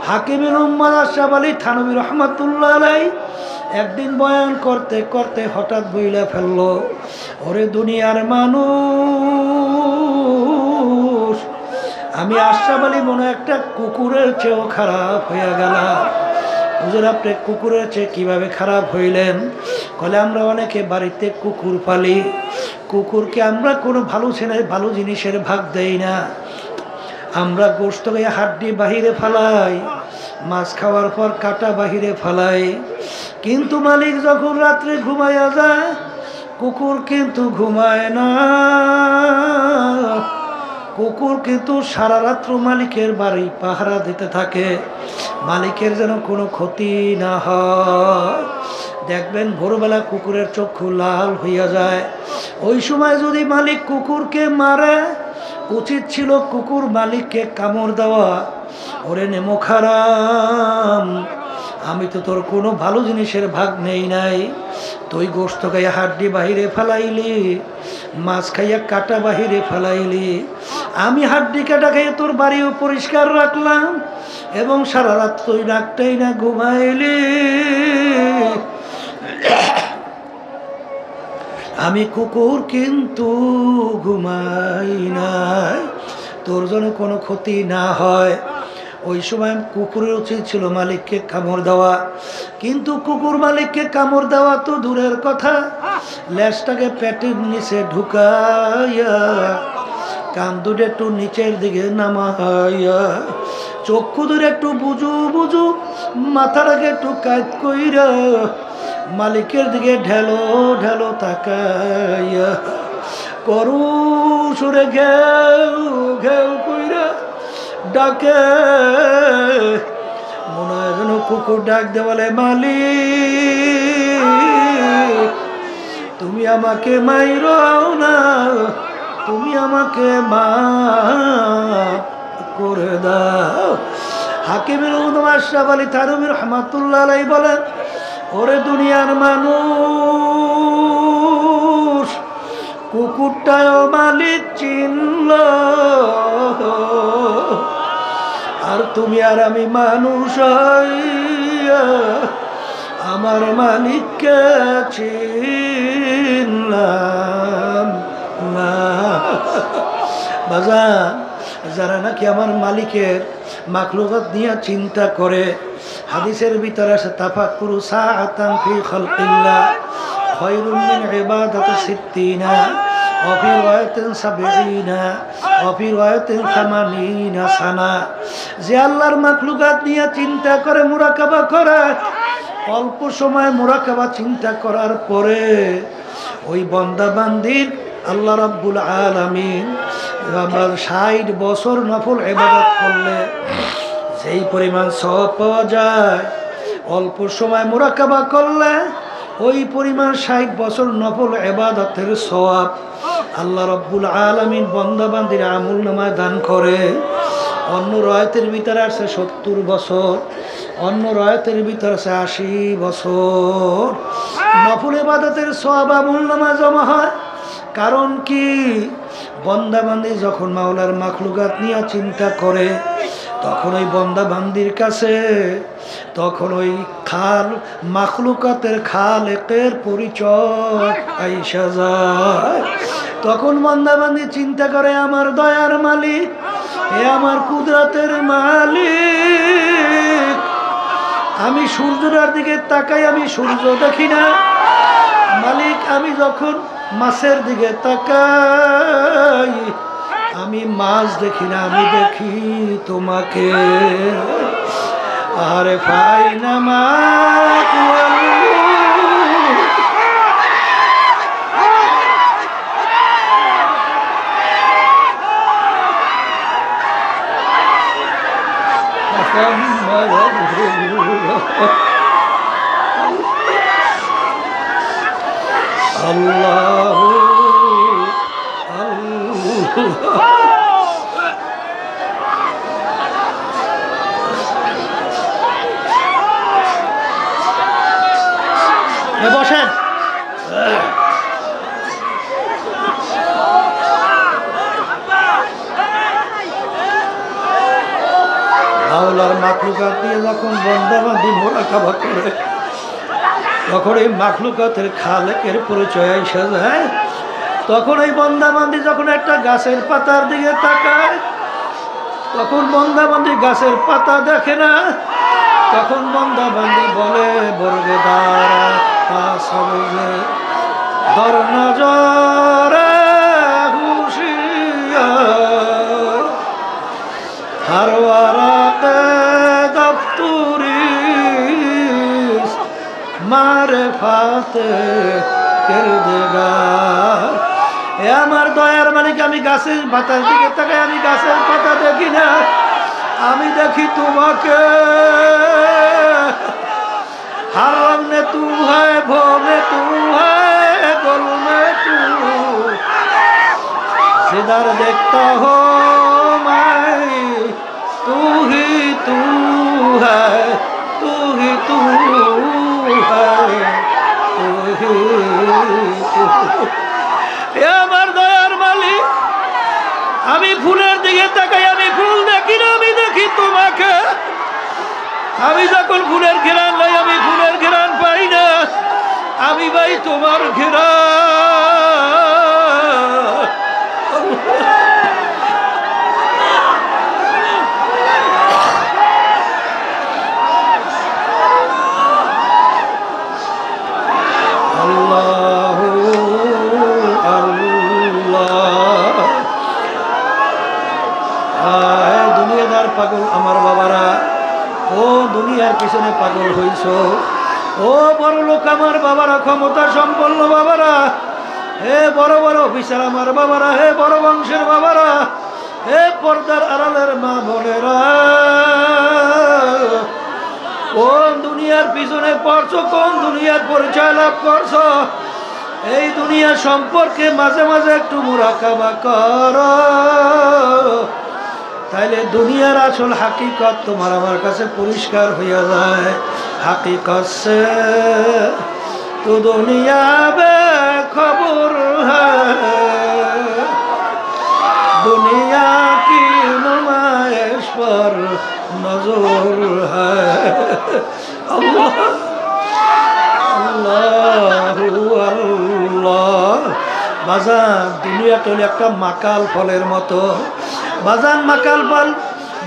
হাকিমের উম্মাদ আশরাফ আলী থানভী রহমাতুল্লাহ আলাইহি একদিন বয়ান করতে করতে হঠাৎ বইলা ফেললো, ওরে দুনিয়ার মানুষ, আমি আশরাফ আলী মনে একটা কুকুরের চেয়েও খারাপ হইয়া গেলাম। হুজুর, আপনি কুকুরের চেয়ে কিভাবে খারাপ হইলেন? বলে, আমরা অনেকে বাড়িতে কুকুর পালি, কুকুরকে আমরা কোনো ভালো জিনিসের ভাগ দেই না, আমরা গোশত হয়ে হাড্ডি বাহিরে ফালাই, মাছ খাওয়ার পর কাটা বাহিরে ফালাই, কিন্তু মালিক যখন রাত্রে ঘুমাইয়া যায়, কুকুর কিন্তু ঘুমায় না। কুকুর কিন্তু সারা রাত্র মালিকের বাড়ি পাহারা দিতে থাকে, মালিকের যেন কোনো ক্ষতি না হয়। দেখবেন ভোরবেলা কুকুরের চক্ষু লাল হইয়া যায়, ওই সময় যদি মালিক কুকুরকে মারে, উচিত ছিল কুকুর মালিককে কামড় দেওয়া। ওরে নেমো খারাম, আমি তো তোর কোনো ভালো জিনিসের ভাগ নেই নাই, তুই গোশত খাইয়া হাড্ডি বাহিরে ফেলাইলি, মাছ খাইয়া কাটা বাহিরে ফেলাইলি, আমি হাড্ডি কাটা খাইয়া তোর বাড়িও পরিষ্কার রাখলাম, এবং সারা রাত তুই ডাকটাই না ঘুমাইলি, আমি কুকুর কিন্তু ঘুমাই নাই, তোর জন্য কোনো ক্ষতি না হয়। ওই সময় কুকুরের উচিত ছিল মালিককে কামড় দেওয়া, কিন্তু কুকুর মালিককে কামড় দেওয়া তো দূরের কথা, লেজটাকে পেটের নিচে ঢুকাইয়া, কান দুটো একটু নিচের দিকে নামাইয়া, চক্ষু ধরে একটু বুঝু বুঝু, মাথাটাকে একটু কাজ কইরা, মালিকের দিকে ঢেলো ঢেলো তাকাইয়া, করু সুরে ঘেউ ঘেউ কইরা ডাকে, মনে হয় যেন কুকুর ডাক দে, বলে, মালিক তুমি আমাকে মাইরাও না, তুমি আমাকে মাফ করে দাও। হাকিমের উম্মাদ আশরাফ আলী থানভী রহমাতুল্লাহ আলাইহি বলেন, ওরে দুনিয়ার মানুষ, কুকুরটাও মালিক চিনল, আর তুমি আর আমি মানুষ হইয়া আমার মালিককে চিনলাম না। বাজান, যারা নাকি আমার মালিকের মাখলুকাত নিয়ে চিন্তা করে, হাদিসের ভিতরে আছে, তাফাক্কুরু সাআতান ফি খালকিল্লাহ খায়রুম মিন ইবাদাতি সিত্তিনা ওয়া ফি রাওয়ায়াতিন সাবঈনা ওয়া ফি রাওয়ায়াতিন 80 সানা। যে আল্লাহর মাখলুকাত নিয়ে চিন্তা করে, মুরাকাবা করে, অল্প সময় মুরাকাবা চিন্তা করার পরে ওই বান্দা বান্দির আল্লাহ রাব্বুল আলামিন 60 বছর নফল ইবাদত করলে যেই পরিমাণ সওয়াব পাওয়া যায়, অল্প সময় মুরাকাবা করলে ওই পরিমাণ 60 বছর নফল ইবাদতের সওয়াব আল্লাহ রাব্বুল আলামিন বান্দা বান্দির আমলনামায় দান করে। অন্য রয়াতের ভিতরে আছে 70 বছর, অন্য রয়াতের ভিতরে আছে 80 বছর। নফল ইবাদতের সওয়াব আমলনামা জমা হয়। কারণ কি, বন্দা বান্দি যখন মাওলার মাখলুকাত নিয়ে চিন্তা করে, তখন ওই বন্দা বান্দির কাছে তখন ওই মাখলুকাতের খালেকের পরিচয় আইসা যায়। তখন বন্দা বান্দি চিন্তা করে, আমার দয়ার মালিক, এ আমার কুদরতের মালিক, আমি সূর্যের দিকে তাকাই, আমি সূর্য দেখি না। মালিক, আমি যখন মাছের দিকে তাকাই, আমি মাছ দেখি না, আমি দেখি তোমাকে। আরে ফাইনা মা আল্লাহু বসেন। মাওলার মাখলুকাত দিয়ে যখন বন্দাবান্দি মোরাকাবা করে, তখন এই মাখলুকাতের খালেকের পরিচয় এসে যায়। তখন এই বন্দাবান্দি যখন একটা গাছের পাতার দিকে তাকায়, তখন বন্দাবান্দি গাছের পাতা দেখে না। তখন বন্দাবান্দি বলে, বর্গে দাঁড়া সবজে দর নজরে হুশিয়ার হারওয়ারাতে দফতুরি মারে ফাতে কেরদেগার। এ আমার দয়ার মালিক, আমি গাছের পাতার দিকে তাকাই, আমি গাছের পাতা দেখি না, আমি দেখি তোমাকে। हर रंग में तू है, भो में तू है, गुल में तू, जिधर देखता हो मैं तू ही तू है, तू ही तू है, तू ही तू। এ আমার দয়ার মালিক, আমি ফুলের দিকে তাকাই, আমি ফুল দেখি না, আমি দেখি তোমাকে। আমি যখন ফুলের ঘেরান নাই, আমি ফুলের ঘেরান পাই না, আমি ভাই তোমার ঘেরান। আল্লাহু আল্লাহ। দুনিয়াদার পাগল আমার বাবারা, ও দুনিয়ার পিছনে পাগল হইছ, ও বড় লোক আমার বাবারা, ক্ষমতা সম্পন্ন বাবারা, হে বড় বড় অফিসার আমার বাবারা, হে বড় বংশের বাবারা, হে পর্দার আড়ালের মা বোনেরা, কোন দুনিয়ার পিছনে পড়ছো, কোন দুনিয়ার পরিচয় লাভ করছো, এই দুনিয়া সম্পর্কে মাঝে মাঝে একটু মুরাকাবা করো, তাইলে দুনিয়ার আসল হাকিকত তোমার আমার কাছে পরিষ্কার হইয়া যায়। হাকিকত সে তো দুনিয়া বে খবর হ্যায়, দুনিয়া কি নুমাইশ পর নজর হ্যায়। আল্লাহ আল্লাহু আল্লাহ। বাজান, দুনিয়াটা হলো একটা মাকাল ফলের মতো। বাজান, মাকাল ফল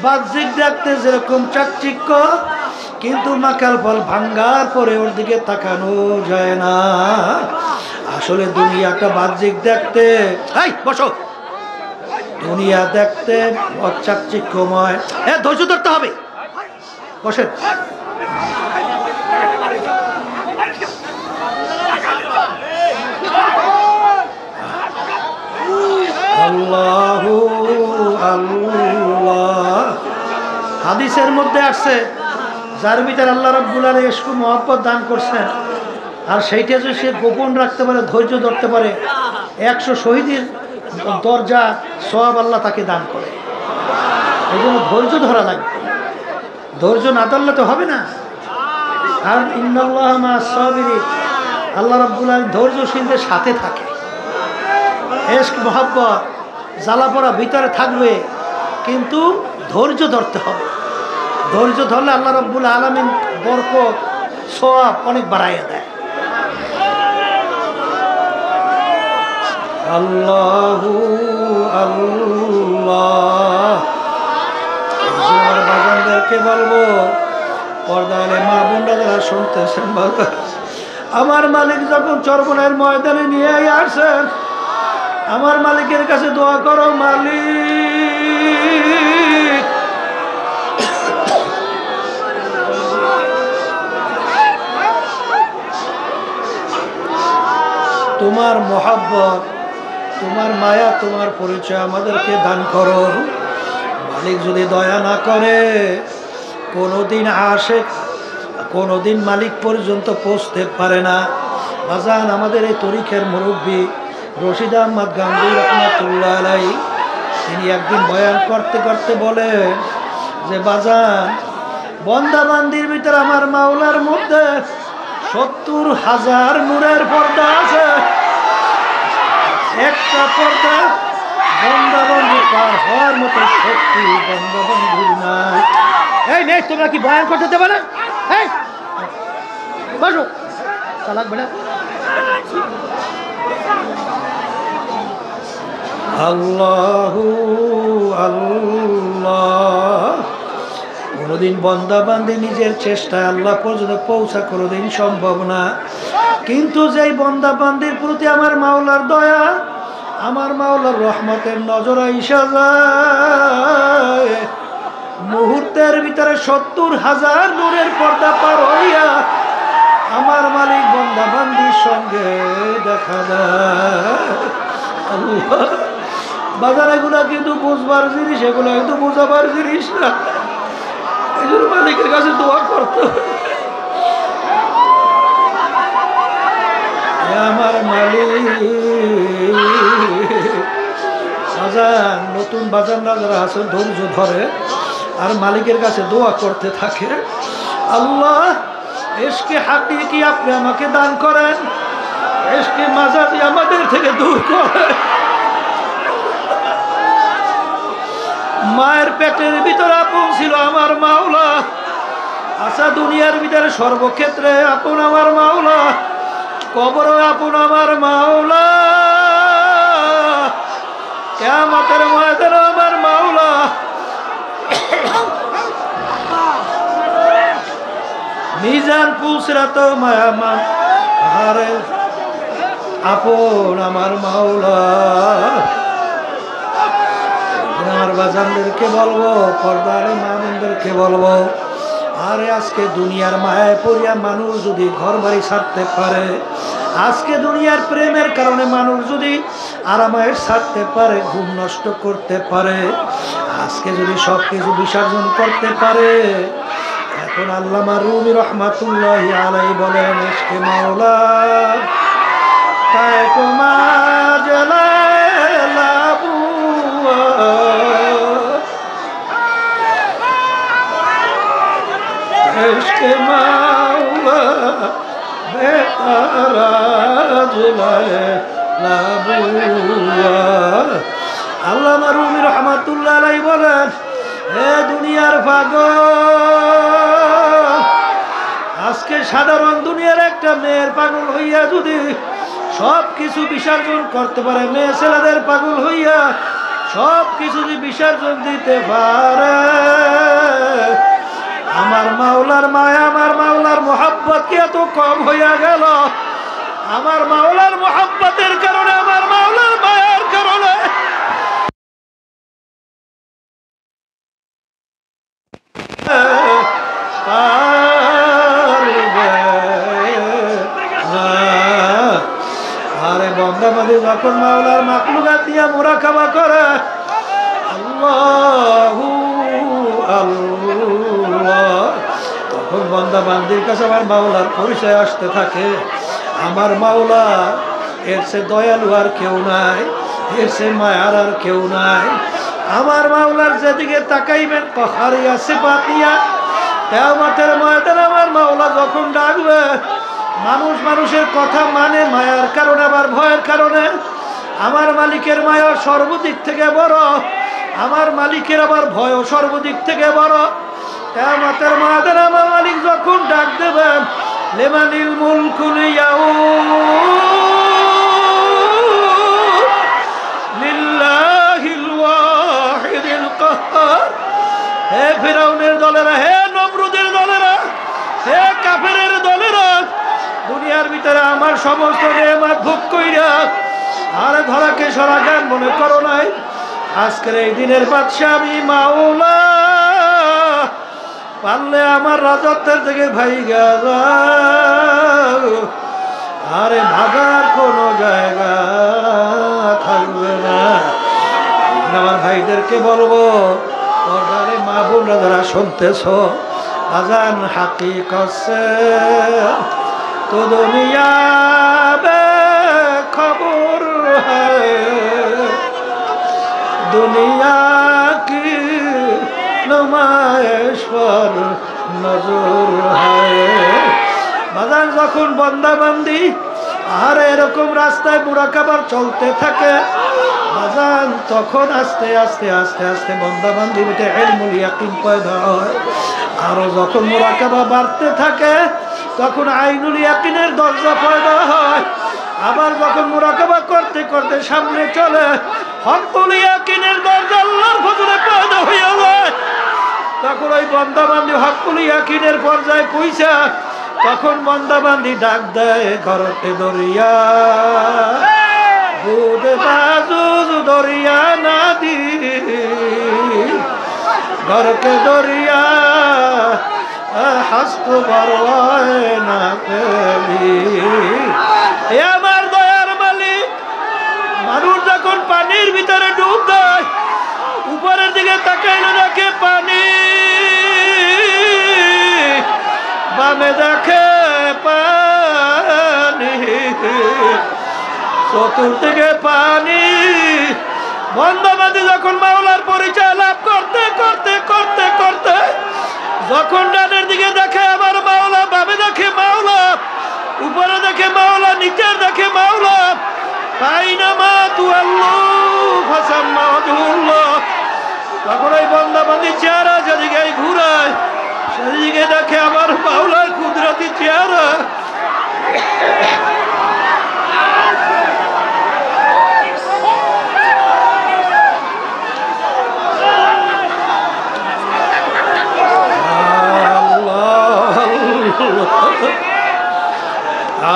বাহ্যিক দেখতে যেরকম চাকচিক্য, কিন্তু মাকাল ফল ভাঙ্গার পরে ওর দিকে তাকানো যায় না। আসলে দুনিয়াটা বাহ্যিক দেখতে, এই বসো, দুনিয়া দেখতে অচাকচিক্যময়। ধৈর্য ধরতে হবে, বসেন। আল্লাহু আল্লাহ। হাদিসের মধ্যে আসছে, যার ভিতরে আল্লাহ রাব্বুল আলামিন ইশক মহব্বত দান করছেন, আর সেইটা যদি সে গোপন রাখতে পারে, ধৈর্য ধরতে পারে, 100 শহীদের দরজা সওয়াব আল্লাহ তাকে দান করে। এই জন্য ধৈর্য ধরা লাগবে, ধৈর্য না ধরলে তো হবে না। আর ইন্নাল্লাহ মা'আস সাবিরিন, আল্লাহ রাব্বুল আলামিন ধৈর্যশীলদের সাথে থাকে। ইশক মহব্বত জ্বালা পড়া ভিতরে থাকবে, কিন্তু ধৈর্য ধরতে হবে। ধৈর্য ধরলে আল্লাহ রাব্বুল আলামিন বরকত সওয়াব অনেক বাড়াইয়া দেয়। আল্লাহু আল্লাহ। আমার বাজানদেরকে বলবো, পর্দালে মা বোনরা যারা শুনতেছেন, বলবেন আমার মালিক যখন চরমনের ময়দানে নিয়ে আসেন, আমার মালিকের কাছে দোয়া করো, মালিক তোমার মহব্বত, তোমার মায়া, তোমার পরিচয় আমাদেরকে দান করো। মালিক যদি দয়া না করে, কোনোদিন আশিক কোনোদিন মালিক পর্যন্ত পৌঁছতে পারে না। বাজান, আমাদের এই তরিকের মুরব্বী রশিদ আহমদ গাঙ্গুই রহমাতুল্লাহ আলাইহি, তিনি একদিন বয়ান করতে করতে বলেন যে বাজান, বন্দাবান্দির ভিতরে আমার মাওলার মধ্যে 70,000 নূরের পর্দা আছে। একটা পর্দা বন্দাবন্দি পার হওয়ার মতো শক্তি বন্দাবন্দির নাই। এই নেই, তোমরা কি বয়ান করতে দেবে না? এই বসো, চালাক বেটা। আল্লাহু আল্লাহ। কোনোদিন বন্দাবান্দি নিজের চেষ্টায় আল্লাহ পর্যন্ত পৌঁছা কোনোদিন সম্ভব না, কিন্তু যেই বন্দাবান্দির প্রতি আমার মাওলার দয়া, আমার মাওলার রহমতের নজর আইসা যায়, মুহূর্তের ভিতরে 70,000 নূরের পর্দা পার হইয়া আমার মালিক বন্দাবান্দির সঙ্গে দেখা যায়। আল্লাহ, বাজার এগুলা কিন্তু বুঝবার জিনিস, এগুলো কিন্তু বোঝাবার জিনিস না। এই জন্য মালিকের কাছে দোয়া করতে হবে, আমার মালিক। বাজার নতুন বাজার না যারা আছে, ধৈর্য ধরে আর মালিকের কাছে দোয়া করতে থাকে, আল্লাহ ইশকে হাকিকি আপনি আমাকে দান করেন, ইশকে মাজাজি আমাদের থেকে দূর করেন। মায়ের পেটের ভিতরে আপন ছিল আমার মাওলা, আচ্ছা দুনিয়ার ভিতরে সর্বক্ষেত্রে আপন আমার মাওলা, কবরে আপন আমার মাওলা, কিয়ামতের ময়দানে আমার মাওলা। মিজান পুসরাত মায়ামান হারে আপন আমার মাওলা। আমার বাজানদেরকে বলবো, পর্দারে মামুনদেরকে বলবো, আরে আজকে দুনিয়ার মায়ায় পড়িয়া মানুষ যদি ঘর বাড়ি ছাড়তে পারে, আজকে দুনিয়ার প্রেমের কারণে মানুষ যদি আরামায়ের ছাড়তে পারে, ঘুম নষ্ট করতে পারে, আজকে যদি সব কিছু বিসর্জন করতে পারে, এখন আল্লামা রুমি রহমাতুল্লাহি আলাইহি বলেন, ইশকে মাওলা কায় কুমা জালালাবু, ইশকে মাওলা বেতারা জালালাবু। আল্লামা রুমি রহমাতুল্লাহি আলাইহি বলেন, হে দুনিয়ার পাগল, আজকে সাধারণ দুনিয়ার একটা মেয়ের পাগল হইয়া যদি সব কিছু বিসর্জন করতে পারে, মেয়ে ছেলেদের পাগল হইয়া সব কিছু যদি বিসর্জন দিতে পারে, আমার মাওলার মায়া, আমার মাওলার মোহাব্বত কি এত কম হইয়া গেল? আমার মাওলার মোহাব্বতের কারণে, আমার মাওলার মায়ার কারণে আরে বন্দাবাদী যখন মাওলার মাকলুকাত দিয়া মুরাকাবা করে, আল্লাহু আল্লাহ, তখন বন্দাবান্দির কাছে আমার মাওলার পরিচয় আসতে থাকে। আমার মাওলা এর সে দয়ালু আর কেউ নাই, এর সে মায়ার আর কেউ নাই। আমার মাওলার যেদিকে তাকাইবেন কহারিয়া সিফাত নিয়া কিয়ামতের ময়দানে আমার মাওলা যখন ডাকবে, মানুষ মানুষের কথা মানে মায়ার কারণে আবার ভয়ের কারণে। আমার মালিকের মায়া সর্বদিক থেকে বড়, আমার মালিকের আবার ভয় সর্বদিক থেকে বড়। কিয়ামতের ময়দানে আমার মালিক যখন ডাক দেবেন, লিমানিল মুলকুল ইয়াউম লিল্লাহিল ওয়াহিদিল কাহ্হার। হে ফিরাউনের দলেরা, হে নমরুদের দলেরা, হে কাফেরের দলেরা, দুনিয়ার ভিতরে আমার সমস্ত নেয়ামত ভোগ কইরা আর ধরাকে সরা জ্ঞান মনে করো নাই। আজকের এই দিনের বাদশা আমি মাওলা, পারলে আমার রাজত্বের থেকে ভাইগা যাও, আরে ভাগার কোনো জায়গা থাকবে না। আমার ভাইদেরকে বলবো, পর্দারে মা বোনরা যারা শুনতেছ, আজান হাকিকত সে তো দুনিয়া বে খবর হ্যায়, দুনিয়া কি নুমাইশ পর নজর হ্যায়। বাজান যখন বন্দাবান্দি আর এরকম রাস্তায় মুরাকাবার চলতে থাকে বাজান, তখন আস্তে আস্তে আস্তে আস্তে বন্দাবান্দি ভিতরে ইলমুল ইয়াকিন পয়দা হয়। আরো যখন মুরাকাবা বাড়তে থাকে তখন আইনুল ইয়াকিনের দরজা পয়দা হয়। আবার যখন মুরাকাবা করতে করতে সামনে চলে হকুল ইয়াকিনের দরজা আল্লাহর ফজলে পয়দা হয়ে যায়। তখন ওই বন্দাবান্দি হকুল ইয়াকিনের পর্যায়ে পৌঁছা, তখন বন্দাবান্দি ডাক দেয়, ঘরতে দরিয়া বুধ বাজুজ দরিয়া নাদি, ঘরকে দরিয়া হাস্ত বরওয়ায় না পেলি। এ আমার দয়ার মালিক, মানুষ যখন পানির ভিতরে ডুব দেয়, উপরের দিকে তাকাইলে দেখে পানি, বামে দেখে পানি, চতুর্দিকে পানি। বন্দাবান্দি যখন মাওলার পরিচয় লাভ করতে করতে করতে করতে যখন ডানের দিকে দেখে আবার মাওলা, বামে দেখে মাওলা, উপরে দেখে মাওলা, নিচে দেখে মাওলা, পাইনামা তু আল্লাহ ফাসাম্মা ওয়াজহুল্লাহ। তখন ওই বন্দাবান্দি চেহারা যেদিকে ঘুরায় সেদিকে দেখে আমার মাওলার কুদরতি চেহারা।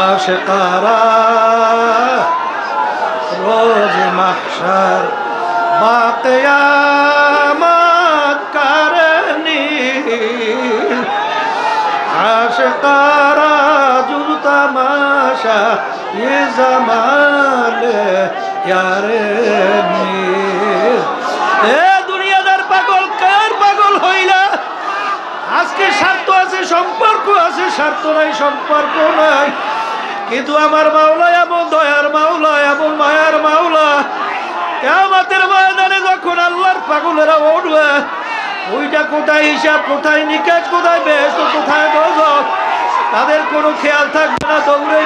আশিকারা রোজ মাহশর বাকিয়ামত করনি, আশিকারা জুজ তামাশা ये जमाले यारे मीर। এ দুনিয়াদার পাগল, কার পাগল হইলা? আজকে স্বার্থ আছে, সম্পর্ক আছে, স্বার্থ নাই সম্পর্ক নাই, কিন্তু আমার মাওলা এমন দয়ার মাওলা, এমন মায়ার মাওলা। কিয়ামতের ময়দানে যখন আল্লাহর পাগলেরা উঠবে, ওইটা কোথায় হিসাব, কোথায় নিকাশ, কোথায় বেহেশত, কোথায় দোজখ, তাদের কোনো খেয়াল থাকবে না, দৌড়ে